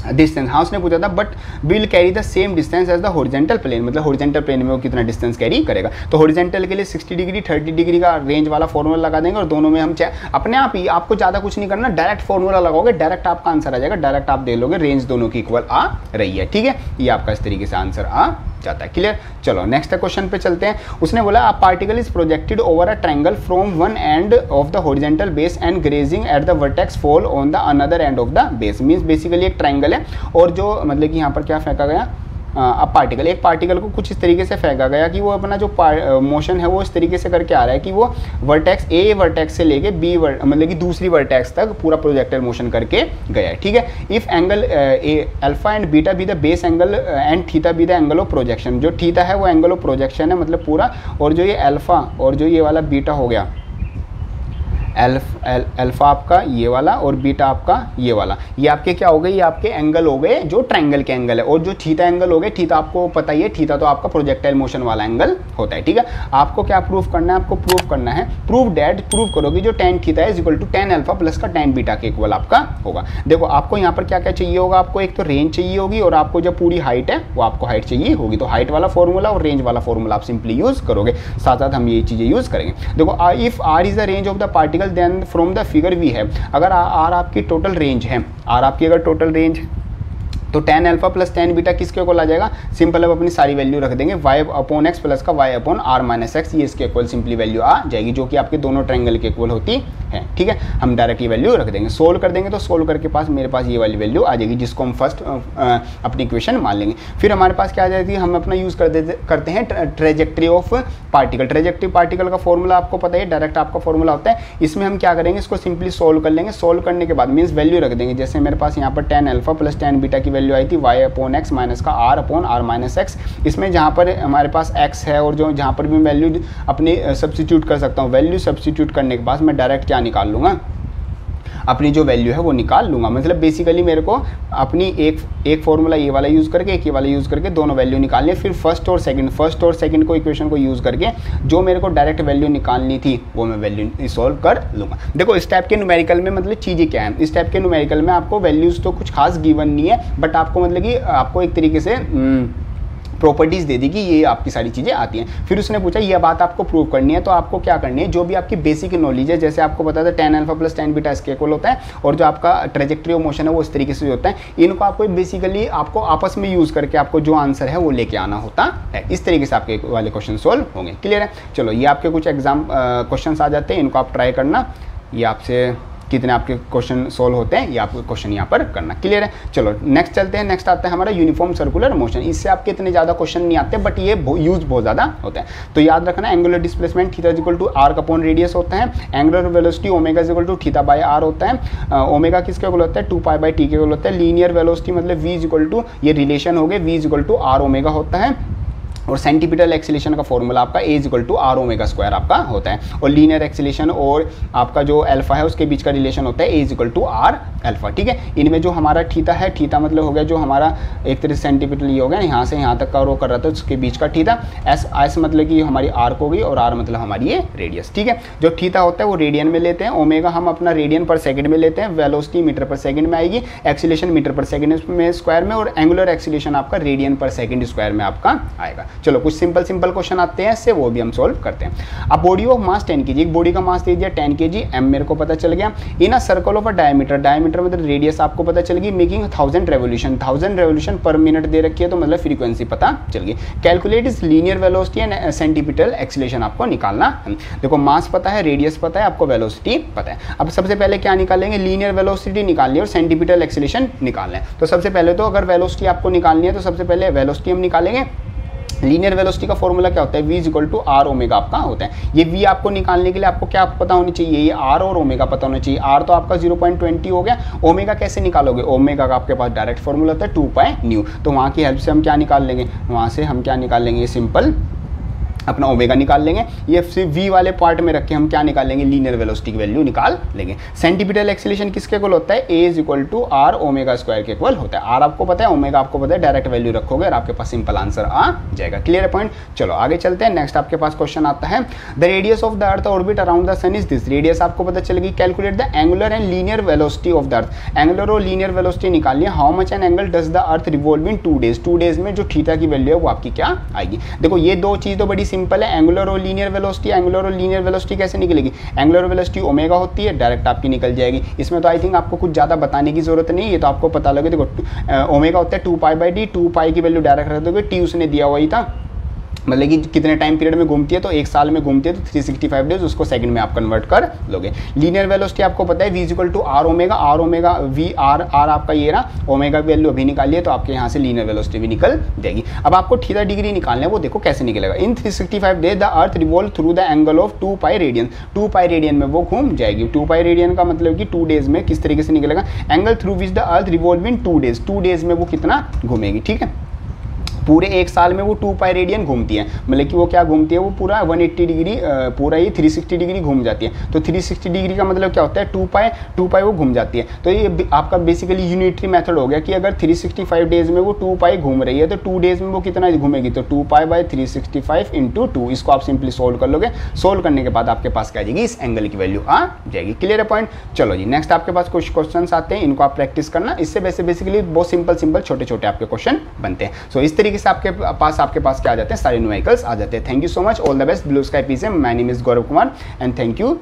डिस्टेंस, हाँ उसने पूछा था, but will carry the same distance as the horizontal plane, मतलब हॉरिजॉन्टल प्लेन में वो कितना डिस्टेंस कैरी करेगा। तो हॉरिजॉन्टल के लिए 60 डिग्री 30 डिग्री का रेंज वाला फॉर्मूला लगा देंगे और दोनों में हम अपने आप ही, आपको ज़्यादा कुछ नहीं करना, डायरेक्ट फॉर्मूला लगाओगे, डायरेक्ट आपका आंसर आ जाएगा, डायरेक्ट आप दे लोगे रेंज दोनों की इक्वल आ रही है। ठीक है, ये आपका इस तरीके से आंसर आ जाता है। क्लियर। चलो नेक्स्ट क्वेश्चन पे चलते हैं। उसने बोला a particle is projected over a triangle from one end of the horizontal base and grazing at the vertex fall on the another end of the base. Means basically एक triangle है और जो मतलब कि यहाँ पर क्या फेंका गया, अब पार्टिकल, एक पार्टिकल को कुछ इस तरीके से फेंका गया कि वो अपना जो मोशन है वो इस तरीके से करके आ रहा है कि वो वर्टेक्स ए वर्टेक्स से लेके बी मतलब कि दूसरी वर्टेक्स तक पूरा प्रोजेक्टाइल मोशन करके गया है। ठीक है। If angle A alpha and beta be the base angle and theta be the angle of projection, जो थीटा है वो एंगल ऑफ प्रोजेक्शन है मतलब पूरा, और जो ये अल्फा और जो ये वाला बीटा हो गया, अल्फा आपका ये वाला और बीटा आपका ये वाला, ये आपके क्या हो गए, ये आपके एंगल हो गए जो ट्रायंगल के एंगल है। और जो थीटा एंगल हो गए, थीटा आपको पता ही है, थीटा तो आपका प्रोजेक्टाइल मोशन वाला एंगल होता है। ठीक है। आपको क्या प्रूफ करना है, आपको प्रूफ करना है, प्रूव दैट, प्रूव करोगे जो tan theta is equal to tan alpha plus का tan बीटा के इक्वल आपका होगा। देखो आपको यहाँ पर क्या क्या चाहिए होगा, आपको एक तो रेंज चाहिए होगी और आपको जो पूरी हाइट है वो आपको हाइट चाहिए होगी। तो हाइट वाला फॉर्मूला और रेंज वाला फॉर्मूला आप सिंपली यूज करोगे, साथ साथ हम ये चीजें यूज करेंगे। देखो if R is the range of the particle then from the figure we है, अगर आर आपकी टोटल रेंज है, आर आपकी अगर टोटल रेंज तो tan alpha plus tan beta किसके इक्वल आ जाएगा, सिंपल अब अपनी सारी वैल्यू रख देंगे, y अपॉन एक्स प्लस का y upon R minus X, ये इसके इक्वल सिंपली वैल्यू आ जाएगी जो कि आपके दोनों ट्रायंगल के इक्वल होती है। ठीक है। हम डायरेक्ट ये वैल्यू रख देंगे, सोल्व कर देंगे तो सोल्व करके पास मेरे पास ये वाली वैल्यू आ जाएगी जिसको हम फर्स्ट अपनी इक्वेशन मान लेंगे। फिर हमारे पास क्या आ जाएगी, हम अपना यूज़ करते हैं trajectory of particle. Trajectory particle का फॉर्मूला आपको पता है, डायरेक्ट आपका फॉर्मूला होता है। इसमें हम क्या करेंगे, इसको सिंपली सोल्व कर लेंगे, सोल्व करने के बाद मीन्स वैल्यू रख देंगे। जैसे मेरे पास यहाँ पर tan alpha plus tan beta की वैल्यू आई थी y अपॉन एक्स माइनस का R upon R minus X. इसमें जहाँ पर हमारे पास x है और जो जहाँ पर भी वैल्यू अपनी सब्स्टिट्यूट कर सकता हूँ, वैल्यू सब्स्टिट्यूट करने के बाद मैं डायरेक्ट क्या निकाल लूँगा, अपनी जो वैल्यू है वो निकाल लूँगा। मतलब बेसिकली मेरे को अपनी एक फॉर्मूला ये वाला यूज़ करके, एक ये वाला यूज़ करके दोनों वैल्यू निकालनी है। फिर फर्स्ट और सेकंड को इक्वेशन को यूज़ करके जो मेरे को डायरेक्ट वैल्यू निकालनी थी वो मैं वैल्यू सॉल्व कर लूँगा। देखो इस टाइप के न्यूमेरिकल में मतलब चीज़ें क्या है, इस टाइप के न्यूमेरिकल में आपको वैल्यूज़ तो कुछ खास गिवन नहीं है, बट आपको मतलब कि आपको एक तरीके से प्रॉपर्टीज़ दे दी कि ये आपकी सारी चीज़ें आती हैं। फिर उसने पूछा ये बात आपको प्रूव करनी है, तो आपको क्या करनी है, जो भी आपकी बेसिक नॉलेज है, जैसे आपको पता था tan alpha plus tan beta इसके इक्वल होता है और जो आपका ट्रेजेक्ट्री ऑफ मोशन है वो इस तरीके से होता है, इनको आपको बेसिकली आपको आपस में यूज़ करके आपको जो आंसर है वो लेके आना होता है। इस तरीके से आपके वाले क्वेश्चन सोल्व होंगे। क्लियर है। चलो ये आपके कुछ एग्जाम क्वेश्चन आ जाते हैं, इनको आप ट्राई करना, ये आपसे कितने आपके क्वेश्चन सोल्व होते हैं ये आपको क्वेश्चन यहाँ पर करना। क्लियर है। चलो नेक्स्ट चलते हैं। नेक्स्ट आता है हमारा यूनिफॉर्म सर्कुलर मोशन। इससे आपके इतने ज़्यादा क्वेश्चन नहीं आते, बट ये यूज बहुत ज़्यादा होता है। तो याद रखना, angular displacement theta equal to R upon radius होता है, angular velocity omega equal to theta by R होता है। ओमेगा किसके इक्वल होता है, 2 पाई टी के इक्वल होता है। लीनियर वेलोसिटी मतलब v इक्वल टू, ये रिलेशन हो गए, v equal to R omega होता है। और सेंटीपिटल एक्सीलेशन का फॉर्मूला आपका A equal to R omega square आपका होता है। और लीनियर एक्सीलेशन और आपका जो अल्फा है उसके बीच का रिलेशन होता है ए इक्वल टू आर अल्फा। ठीक है। इनमें जो हमारा थीटा है, थीटा मतलब हो गया जो हमारा एक तरह से सेंटीपिटल ये हो गया, यहाँ से यहाँ तक का रो कर रहा था उसके बीच का थीटा। एस मतलब कि हमारी आर्क हो गई और आर मतलब हमारी ये रेडियस। ठीक है। जो थीटा होता है वो रेडियन में लेते हैं, ओमेगा हम अपना रेडियन पर सेकंड में लेते हैं, वेलोसिटी मीटर पर सेकंड में आएगी, एक्सीलेशन मीटर पर सेकंड में स्क्वायर में, और एंगुलर एक्सीलेशन आपका रेडियन पर सेकंड स्क्वायर में आपका आएगा। चलो कुछ सिंपल क्वेश्चन आते हैं इससे, वो भी हम सॉल्व करते हैं। अब बॉडी ऑफ मास 10 kg, एक बॉडी का मास दे दिया 10 kg, एम मेरे को पता चल गया। In a circle of a diameter, diameter मतलब रेडियस आपको पता चल गई, making 1000 revolution, 1000 revolution per minute दे रखी है, तो मतलब फ्रीक्वेंसी पता चल गई। Calculate is linear velocity and centripetal acceleration आपको निकालना है। देखो मास पता है, रेडियस पता है, आपको वेलोसिटी पता है। अब सबसे पहले क्या निकालेंगे, लीनियर वेलोसिटी निकालनी है और सेंटीपिटल एक्सीलेशन निकालना है। तो सबसे पहले तो अगर वेलोसिटी आपको निकालनी है तो सबसे पहले वेलोसिटी हम निकालेंगे, लीनियर वेलोसिटी का फॉर्मूला क्या होता है, v equal to R omega आपका होता है। ये v आपको निकालने के लिए आपको क्या पता होनी चाहिए, ये r और ओमेगा पता होना चाहिए। r तो आपका 0.20 हो गया, ओमेगा कैसे निकालोगे, ओमेगा का आपके पास डायरेक्ट फॉर्मूला होता है 2 पाई न्यू, तो वहाँ की हेल्प से हम क्या निकाल लेंगे, वहाँ से हम क्या निकाल लेंगे, सिंपल अपना ओमेगा निकाल लेंगे। ये सिर्फ v वाले पार्ट में रख के हम क्या निकाल लेंगे, लीनियर वेलोसिटी की वैल्यू निकाल लेंगे। सेंटीपिटल एक्सीलरेशन किसके इक्वल होता है, a is equal to R omega square के इक्वल होता है। r आपको पता है, ओमेगा आपको पता है, डायरेक्ट वैल्यू रखोगे और आपके पास सिंपल आंसर आ जाएगा। Clear point. चलो आगे चलते हैं। नेक्स्ट आपके पास क्वेश्चन आता है, the radius of the earth orbit around the sun is this. Radius आपको पता चलेगी, calculate the angular and linear velocity of the earth. Angular और लीनियर वेलोसिटी निकालिए। How much an angle does the earth revolve in 2 days। 2 days में जो theta की value है वो आपकी क्या आएगी। देखो ये दो चीज़ तो बड़ी सिंपल है, एंगुलर और लीनियर वेलोसिटी। एंगुलर और लीनियर वेलोसिटी कैसे निकलेगी, एंगुलर वेलोसिटी ओमेगा होती है, डायरेक्ट आपकी निकल जाएगी। इसमें तो आई थिंक आपको कुछ ज़्यादा बताने की जरूरत नहीं है, ये तो आपको पता लगे। देखो ओमेगा होता है 2 पाई/d, 2 पाई की वैल्यू डायरेक्ट रख दोगे, टी उसने दिया हुआ ही था, मतलब कि कितने टाइम पीरियड में घूमती है, तो 1 साल में घूमती है तो 365 डेज, उसको सेकंड में आप कन्वर्ट कर लोगे। लीनियर वेलोसिटी आपको पता है v equal to R omega, R omega V R आपका ये रहा, ओमेगा की वैल्यू अभी निकालिए तो आपके यहाँ से लीनियर वेलोसिटी भी निकल जाएगी। अब आपको थीटा डिग्री निकालना है, वो देखो कैसे निकलेगा। इन 365 days the earth revolve through the angle of 2 pi radian. 2 pi radian में वो घूम जाएगी। 2 पाई रेडियन का मतलब कि 2 days में किस तरीके से निकलेगा, angle through which the earth revolve in 2 days। 2 days में वो कितना घूमेगी, ठीक है। पूरे 1 साल में वो 2 पाई रेडियन घूमती है, मतलब कि वो क्या घूमती है, वो पूरा 180 डिग्री पूरा ही 360 डिग्री घूम जाती है। तो 360 डिग्री का मतलब क्या होता है, 2 पाई वो घूम जाती है। तो ये आपका बेसिकली यूनिटरी मेथड हो गया कि अगर 365 डेज में वो 2 पाई घूम रही है तो 2 days में वो कितना घूमेगी, तो 2 पाई / 365 × 2। इसको आप सिंपली सोल्व कर लोगे। सोल्व करने के बाद आपके पास क्या आ जाएगी, इस एंगल की वैल्यू आ जाएगी। क्लियर है पॉइंट। चलो जी नेक्स्ट आपके पास कुछ क्वेश्चन आते हैं, इनको आप प्रैक्टिस करना। इससे वैसे बेसिकली बहुत सिंपल छोटे छोटे आपके क्वेश्चन बनते हैं। सो इस तरीके से आपके पास क्या आ जाते हैं, सारे न्यूमेरिकल्स आ जाते हैं। Thank you so much, all the best, blue sky PCM. My name is Gaurav Kumar and thank you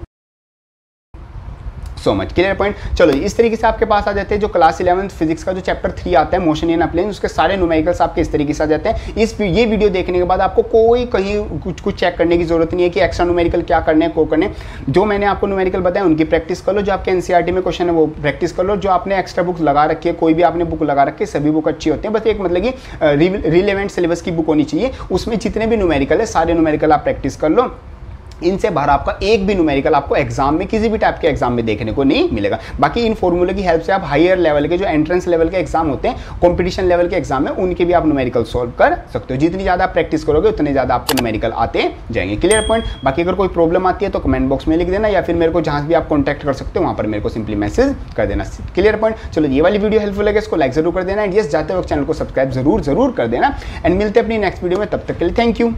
so much. Clear point. चलो इस तरीके से आपके पास आ जाते हैं जो क्लास 11 फिजिक्स का जो चैप्टर 3 आता है, मोशन इन अ प्लेन, उसके सारे न्यूमेरिकल्स आपके इस तरीके से आ जाते हैं। ये वीडियो देखने के बाद आपको कोई कहीं कुछ चेक करने की जरूरत नहीं है कि एक्स्ट्रा न्यूमेरिकल क्या करने को करने। जो मैंने आपको न्यूमेरिकल बताया उनकी प्रैक्टिस कर लो, जो आपके एनसीईआरटी में क्वेश्चन है वो प्रैक्टिस कर लो, जो आपने एक्स्ट्रा बुक लगा रखी है, कोई भी आपने बुक लगा रखी है, सभी बुक अच्छी होती है। बस एक मतलब कि रिलेवेंट सिलेबस की बुक होनी चाहिए, उसमें जितने भी न्यूमेरिकल है सारे न्यूमेरिकल आप प्रैक्टिस कर लो। इनसे बाहर आपका एक भी न्यूमेरिकल आपको एग्जाम में किसी भी टाइप के एग्जाम में देखने को नहीं मिलेगा। बाकी इन फॉर्मूले की हेल्प से आप हायर लेवल के जो एंट्रेंस लेवल के एग्जाम होते हैं, कंपटीशन लेवल के एग्जाम में, उनके भी आप न्यूमेरिकल सॉल्व कर सकते हो। जितनी ज़्यादा आप प्रैक्टिस करोगे उतने ज़्यादा आपको न्यूमेरिकल आते जाएंगे। Clear point. बाकी अगर कोई प्रॉब्लम आती है तो कमेंट बॉक्स में लिख देना, या फिर मेरे को जहाँ भी आप कॉन्टैक्ट कर सकते हो वहाँ पर मेरे को सिंपली मैसेज कर देना। Clear point. चलो ये वाली वीडियो हेल्पफुल है, इसको लाइक जरूर कर देना एंड यस जाते वक्त चैनल को सब्सक्राइब जरूर कर देना एंड मिलते हैं अपनी नेक्स्ट वीडियो में। तब तक के लिए थैंक यू।